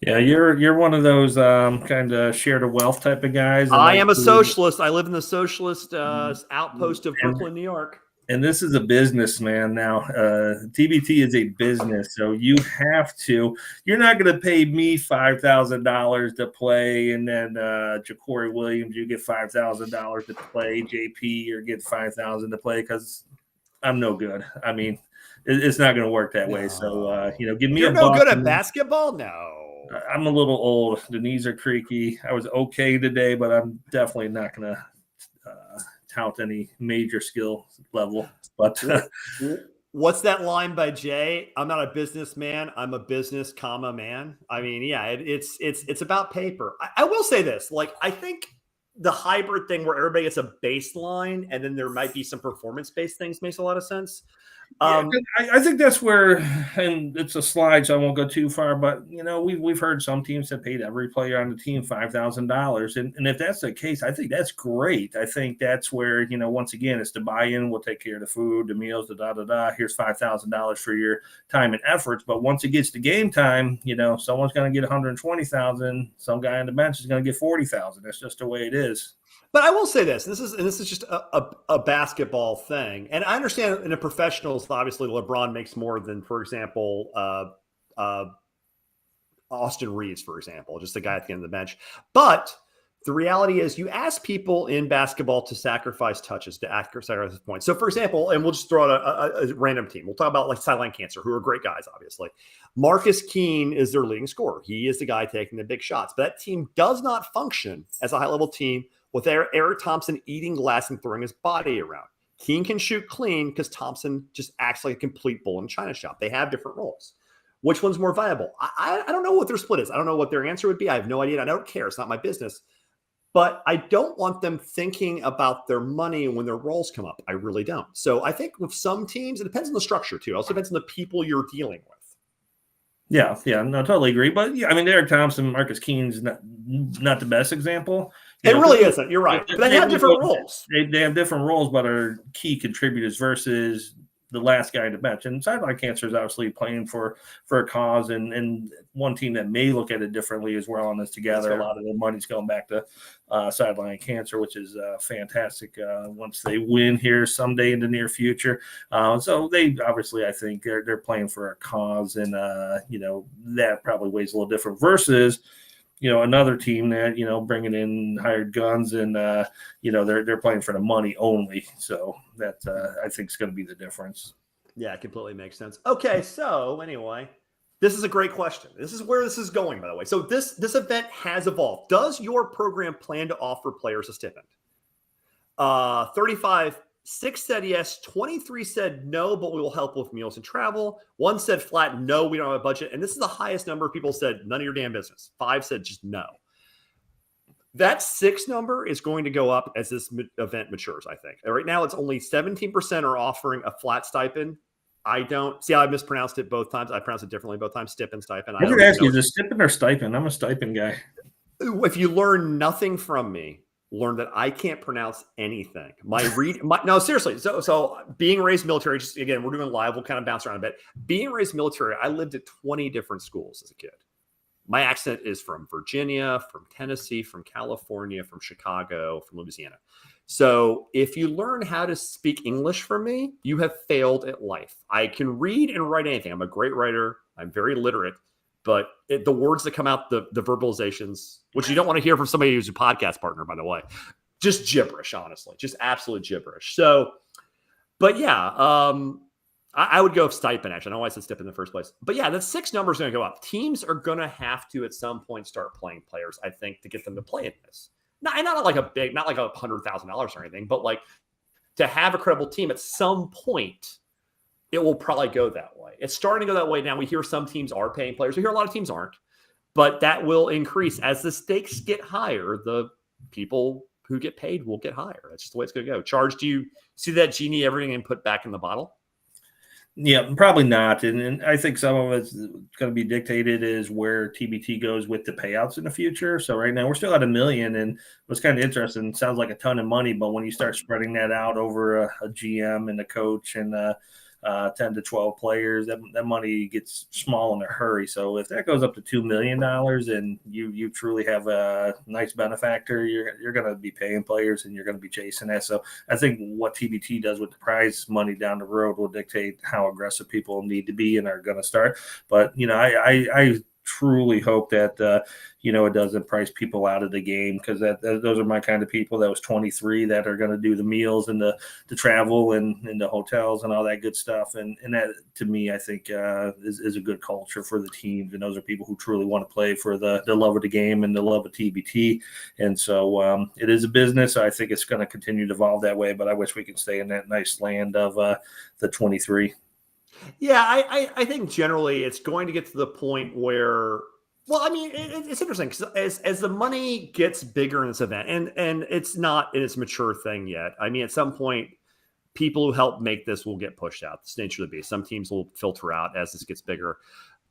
Yeah, you're one of those kind of share the wealth type of guys. I am a socialist. I live in the socialist outpost of Brooklyn, New York. And this is a business, man. Now, TBT is a business, so you're not going to pay me $5,000 to play, and then Ja'Cory Williams, you get $5,000 to play. JP, you get $5,000 to play because I'm no good. I mean, it's not going to work that way. So, give me You're no good at basketball? No. I'm a little old. The knees are creaky. I was okay today, but I'm definitely not going to tout any major skill level. But what's that line by Jay? I'm not a businessman. I'm a business, man. I mean, yeah, it's about paper. I will say this. Like, I think the hybrid thing where everybody gets a baseline and then there might be some performance-based things makes a lot of sense. I think that's where, and it's a slide, so I won't go too far, but we've heard some teams that paid every player on the team $5,000, and if that's the case, I think that's great. I think that's where once again it's the buy-in. We'll take care of the food, the meals, the Here's $5,000 for your time and efforts. But once it gets to game time, someone's going to get $120,000. Some guy on the bench is going to get $40,000. That's just the way it is. But I will say this is just a basketball thing. And I understand in a professionals, obviously LeBron makes more than, for example, Austin Reeves, for example, just the guy at the end of the bench. But the reality is you ask people in basketball to sacrifice touches, to sacrifice points. So, for example, and we'll just throw out a random team. We'll talk about like Sideline Cancer, who are great guys, obviously. Marcus Keene is their leading scorer. He is the guy taking the big shots. But that team does not function as a high-level team with Eric Thompson eating glass and throwing his body around. Keene can shoot clean because Thompson just acts like a complete bull in a china shop. They have different roles. Which one's more viable? I don't know what their split is. I don't know what their answer would be. I have no idea. I don't care. It's not my business. But I don't want them thinking about their money when their roles come up. I really don't. So I think with some teams, it depends on the structure too. It also depends on the people you're dealing with. Yeah, no, totally agree. But yeah, I mean, Eric Thompson, Marcus Keene's not the best example. It really isn't. You're right. But they have different roles. They have different roles, but are key contributors versus the last guy to bench. And Sideline Cancer is obviously playing for a cause, and one team that may look at it differently as we're on this together. A lot of the money's going back to Sideline Cancer, which is fantastic once they win here someday in the near future. So they obviously, I think they're playing for a cause, and that probably weighs a little different versus another team that, bringing in hired guns and, they're playing for the money only. So that I think is going to be the difference. Yeah, it completely makes sense. Okay. So anyway, this is a great question. This is where this is going, by the way. So this event has evolved. Does your program plan to offer players a stipend? 6 said yes, 23 said no, but we will help with meals and travel. 1 said flat, no, we don't have a budget. And this is the highest number of people said, none of your damn business. 5 said just no. That 6 number is going to go up as this event matures, I think. Right now, it's only 17% are offering a flat stipend. I don't see how I mispronounced it both times. I pronounced it differently both times. Stipend. I was going to ask you, is it stipend or stipend? I'm a stipend guy. If you learn nothing from me, learn that I can't pronounce anything. No, seriously. So being raised military, just again, we're doing live. We'll kind of bounce around a bit. Being raised military, I lived at 20 different schools as a kid. My accent is from Virginia, from Tennessee, from California, from Chicago, from Louisiana. So if you learn how to speak English from me, you have failed at life. I can read and write anything. I'm a great writer. I'm very literate. But the words that come out, the verbalizations, which you don't want to hear from somebody who's a podcast partner, by the way, just gibberish, honestly, just absolute gibberish. So, but yeah, I would go stipend, actually. I know why I said stipend in the first place. But yeah, the 6 number is going to go up. Teams are going to have to, at some point, start playing players, I think, to get them to play in this. Not like $100,000 or anything, but like to have a credible team at some point, it will probably go that way. It's starting to go that way now. We hear some teams are paying players. We hear a lot of teams aren't. But that will increase. As the stakes get higher, the people who get paid will get higher. That's just the way it's going to go. Charge, do you see that genie everything and put back in the bottle? Yeah, probably not. And I think some of it's going to be dictated is where TBT goes with the payouts in the future. So right now we're still at $1 million, and what's kind of interesting, it sounds like a ton of money, but when you start spreading that out over a GM and a coach and 10 to 12 players, that money gets small in a hurry. So if that goes up to $2 million and you truly have a nice benefactor, you're going to be paying players and you're going to be chasing that. So I think what TBT does with the prize money down the road will dictate how aggressive people need to be and are going to start. But, I truly hope that, it doesn't price people out of the game, because those are my kind of people. That was 23 that are going to do the meals and the travel and the hotels and all that good stuff. And that, to me, I think is a good culture for the teams. And those are people who truly want to play for the love of the game and the love of TBT. And so it is a business. I think it's going to continue to evolve that way, but I wish we could stay in that nice land of the 23. Yeah, I think generally it's going to get to the point where, well, I mean, it's interesting because as the money gets bigger in this event, and it's not in its mature thing yet. I mean, at some point, people who help make this will get pushed out. It's the nature of the beast. Some teams will filter out as this gets bigger,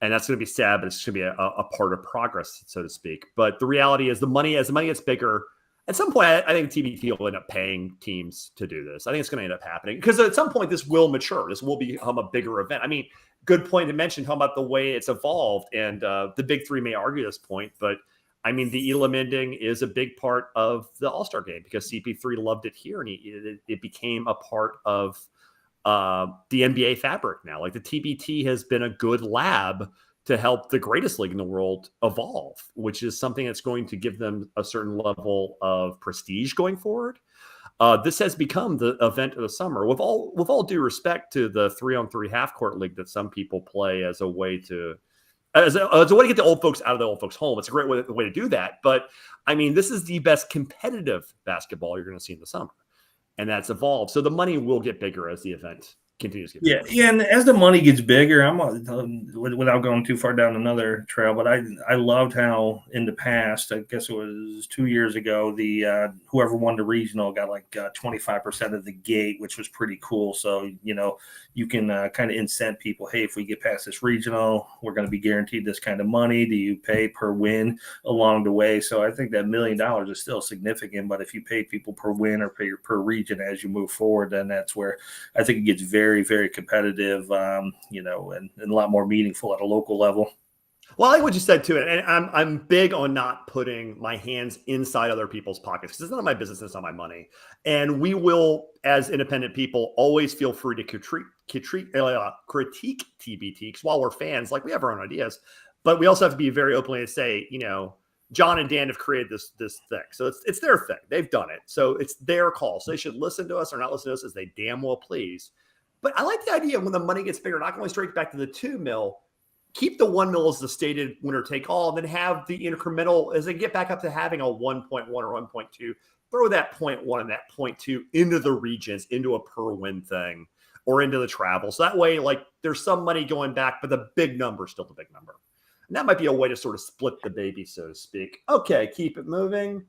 and that's going to be sad, but it's going to be a part of progress, so to speak. As the money gets bigger, at some point, I think TBT will end up paying teams to do this. I think it's going to end up happening because at some point this will mature. This will become a bigger event. I mean, good point to mention, talking about the way it's evolved. And the big three may argue this point, but I mean, the Elam ending is a big part of the All-Star game because CP3 loved it here, and it became a part of the NBA fabric now. Like the TBT has been a good lab to help the greatest league in the world evolve, which is something that's going to give them a certain level of prestige going forward. This has become the event of the summer. With all due respect to the 3-on-3 half-court league that some people play as a way to get the old folks out of the old folks' home. It's a great way to do that. But I mean, this is the best competitive basketball you're going to see in the summer, and that's evolved. So the money will get bigger as the event continues to get bigger. Yeah, and as the money gets bigger, I'm without going too far down another trail, but I loved how in the past, I guess it was 2 years ago, the whoever won the regional got like 25% of the gate, which was pretty cool. So you can kind of incent people. Hey, if we get past this regional, we're going to be guaranteed this kind of money. Do you pay per win along the way? So I think that $1 million is still significant, but if you pay people per win or pay per region as you move forward, then that's where I think it gets very, very competitive, and a lot more meaningful at a local level. Well, I like what you said too, and I'm big on not putting my hands inside other people's pockets because it's none of my business, it's not my money. And we will, as independent people, always feel free to critique TBT because while we're fans, like we have our own ideas, but we also have to be very openly to say, John and Dan have created this thing, so it's their thing. They've done it, so it's their call. So they should listen to us or not listen to us as they damn well please. But I like the idea when the money gets bigger, not going straight back to the 2 mil. Keep the 1 mil as the stated winner take all, and then have the incremental as they get back up to having a 1.1 or 1.2. Throw that 0.1 and that 0.2 into the regions, into a per win thing, or into the travel. So that way, like there's some money going back, but the big number is still the big number. And that might be a way to sort of split the baby, so to speak. Okay, keep it moving.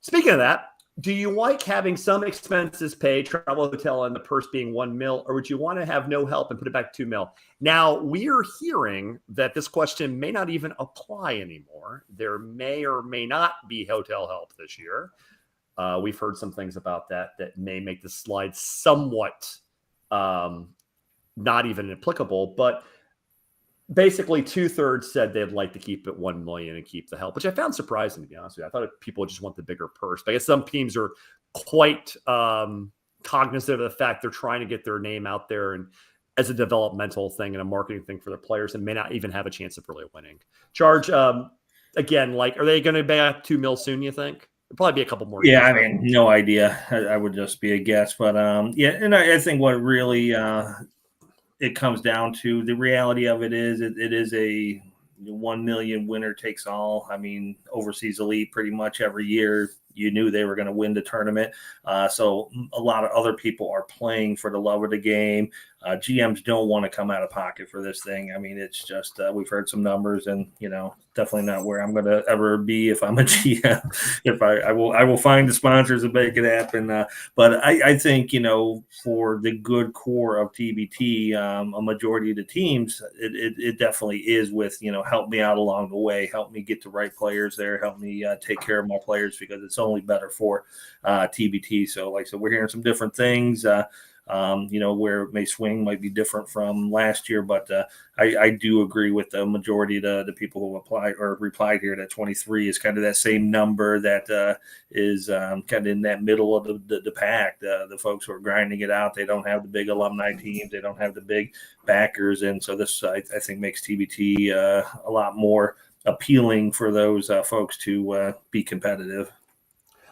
Speaking of that, do you like having some expenses paid, travel, hotel, and the purse being 1 mil, or would you want to have no help and put it back to 2 mil? Now, we're hearing that this question may not even apply anymore. There may or may not be hotel help this year. We've heard some things about that may make the slide somewhat not even applicable, but basically 2/3 said they'd like to keep it 1 million and keep the help, which I found surprising, to be honest with you. I thought people just want the bigger purse. But I guess some teams are quite cognizant of the fact they're trying to get their name out there and as a developmental thing and a marketing thing for their players and may not even have a chance of really winning. Charge, again, like, are they going to pay up 2 mil soon, you think? It'll probably be a couple more years. Yeah, I mean, no idea. I would just be a guess. But, and I think what really it comes down to the reality of it is it is a 1 million winner takes all. I mean, overseas elite pretty much every year you knew they were going to win the tournament. So a lot of other people are playing for the love of the game. GMs don't want to come out of pocket for this thing. I mean, it's just we've heard some numbers, and definitely not where I'm going to ever be if I'm a GM. If I will find the sponsors and make it happen. But I think for the good core of TBT, a majority of the teams, it definitely is with help me out along the way, help me get the right players there, help me take care of my players because it's only better for TBT. So like I said, we're hearing some different things. Where it may swing might be different from last year, but I do agree with the majority of the people who applied or replied here that 23 is kind of that same number that is kind of in that middle of the pack. The folks who are grinding it out, they don't have the big alumni teams, they don't have the big backers, and so this I think makes TBT a lot more appealing for those folks to be competitive.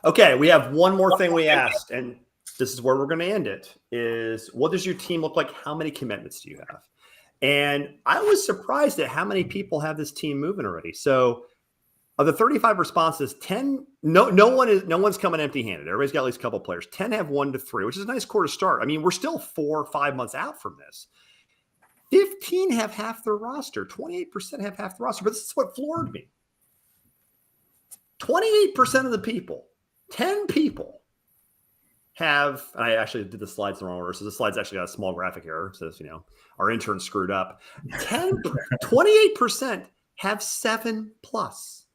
Okay, we have one more thing we asked, and this is where we're going to end it, is what does your team look like? How many commitments do you have? And I was surprised at how many people have this team moving already. So of the 35 responses, 10, no one's coming empty-handed. Everybody's got at least a couple of players. 10 have 1 to 3, which is a nice core to start. I mean, we're still 4 or 5 months out from this. 15 have half their roster. 28% have half the roster. But this is what floored me. 28% of the people, 10 people, have, and I actually did the slides in the wrong order, so the slides actually got a small graphic error. It says, our intern screwed up. 28% have 7 plus.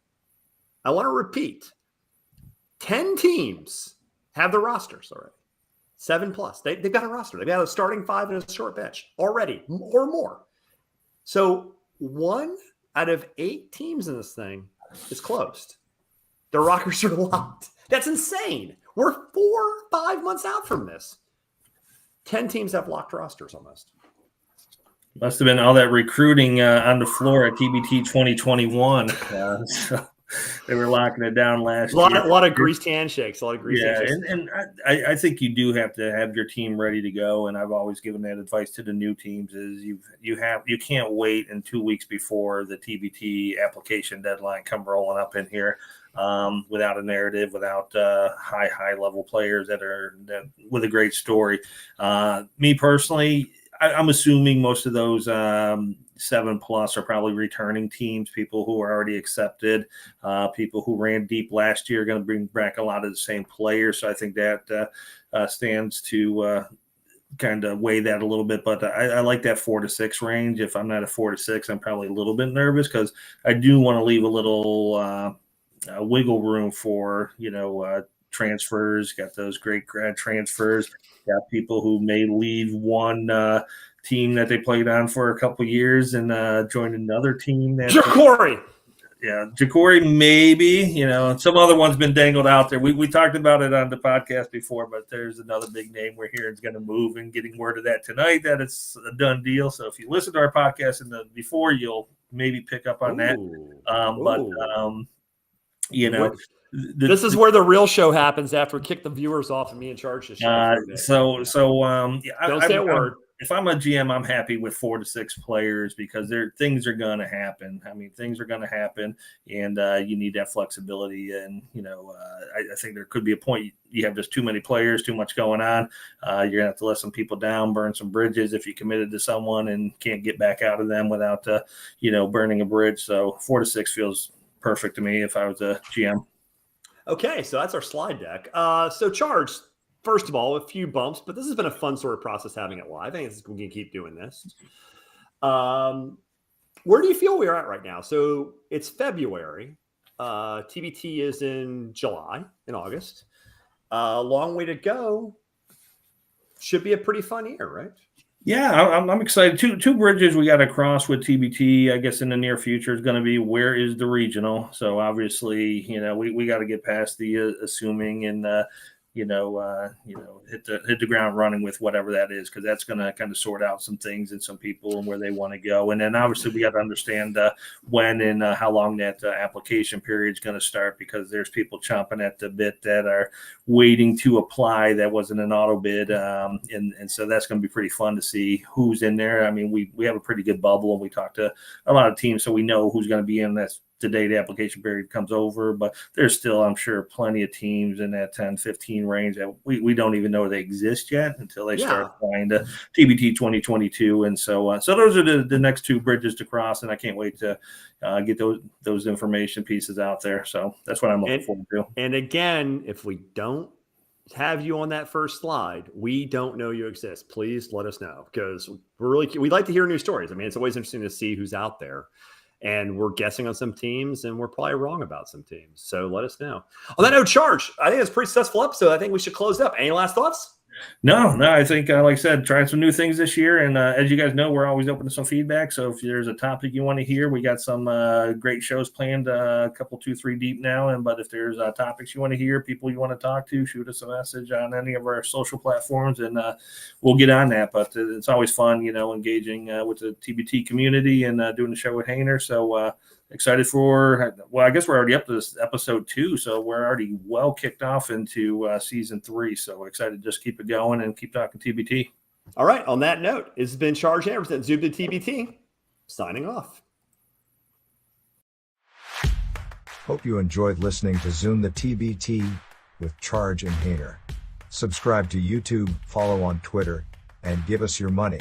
I want to repeat. 10 teams have the rosters already. 7 plus. They've got a roster. They've got a starting 5 and a short bench already, or more. So 1 out of 8 teams in this thing is closed. Their rockers are locked. That's insane. We're 4 or 5 months out from this. 10 teams have locked rosters almost. Must have been all that recruiting on the floor at TBT 2021. So they were locking it down last year. A lot of greased handshakes. Yeah, and I think you do have to have your team ready to go. And I've always given that advice to the new teams: is you can't wait in 2 weeks before the TBT application deadline come rolling up in here without a narrative, without high level players that with a great story. Me personally, I'm assuming most of those 7+ are probably returning teams, people who are already accepted, people who ran deep last year are going to bring back a lot of the same players. So I think that stands to kind of weigh that a little bit. But I like that 4 to 6 range. If I'm not at 4 to 6, I'm probably a little bit nervous because I do want to leave a little wiggle room for, transfers. Got those great grad transfers. Got people who may leave one team that they played on for a couple years and join another team. Jacory. Yeah, Jacory maybe. Some other one's been dangled out there. We talked about it on the podcast before, but there's another big name we're hearing is going to move, and getting word of that tonight that it's a done deal. So if you listen to our podcast before, you'll maybe pick up on that. This is where the real show happens after we kick the viewers off and me in charge of the show. Don't say a word. If I'm a GM, I'm happy with 4 to 6 players because things are going to happen. I mean, things are going to happen, and you need that flexibility. And I think there could be a point you have just too many players, too much going on. You're gonna have to let some people down, burn some bridges if you committed to someone and can't get back out of them without burning a bridge. So 4 to 6 feels perfect to me if I was a GM. Okay, so that's our slide deck. So Charge, first of all, a few bumps, but this has been a fun sort of process having it live. I think we can keep doing this. Where do you feel we are at right now? So it's February. TBT is in August. Long way to go. Should be a pretty fun year, right? Yeah, I'm excited. Two bridges we got to cross with TBT, I guess, in the near future is going to be where is the regional. So obviously, we got to get past the assuming and hit the ground running with whatever that is, because that's going to kind of sort out some things and some people and where they want to go. And then obviously we got to understand when and how long that application period is going to start, because there's people chomping at the bit that are waiting to apply that wasn't an auto bid. And so that's going to be pretty fun to see who's in there. I mean, we have a pretty good bubble and we talk to a lot of teams, so we know who's going to be in this the day the application period comes over, but there's still, I'm sure, plenty of teams in that 10-15 range that we don't even know they exist yet until they start applying to TBT 2022. And so those are the next two bridges to cross, and I can't wait to get those information pieces out there. So that's what I'm looking forward to. And again, if we don't have you on that first slide, we don't know you exist. Please let us know, because we'd like to hear new stories. I mean, it's always interesting to see who's out there. And we're guessing on some teams, and we're probably wrong about some teams. So let us know. On that note, Charge, I think it's a pretty successful episode. I think we should close it up. Any last thoughts? No, I think, like I said, trying some new things this year. And as you guys know, we're always open to some feedback. So if there's a topic you want to hear, we got some great shows planned, a couple, 2, 3 deep now. But if there's topics you want to hear, people you want to talk to, shoot us a message on any of our social platforms, and we'll get on that. But it's always fun, engaging with the TBT community and doing the show with Hainer. So excited for, I guess we're already up to this episode 2, so we're already well kicked off into season 3. So excited to just keep it going and keep talking TBT. All right. On that note, this has been Charge Anderson, ZoomTheTBT, signing off. Hope you enjoyed listening to Zoom the TBT with Charge and Hainer. Subscribe to YouTube, follow on Twitter, and give us your money.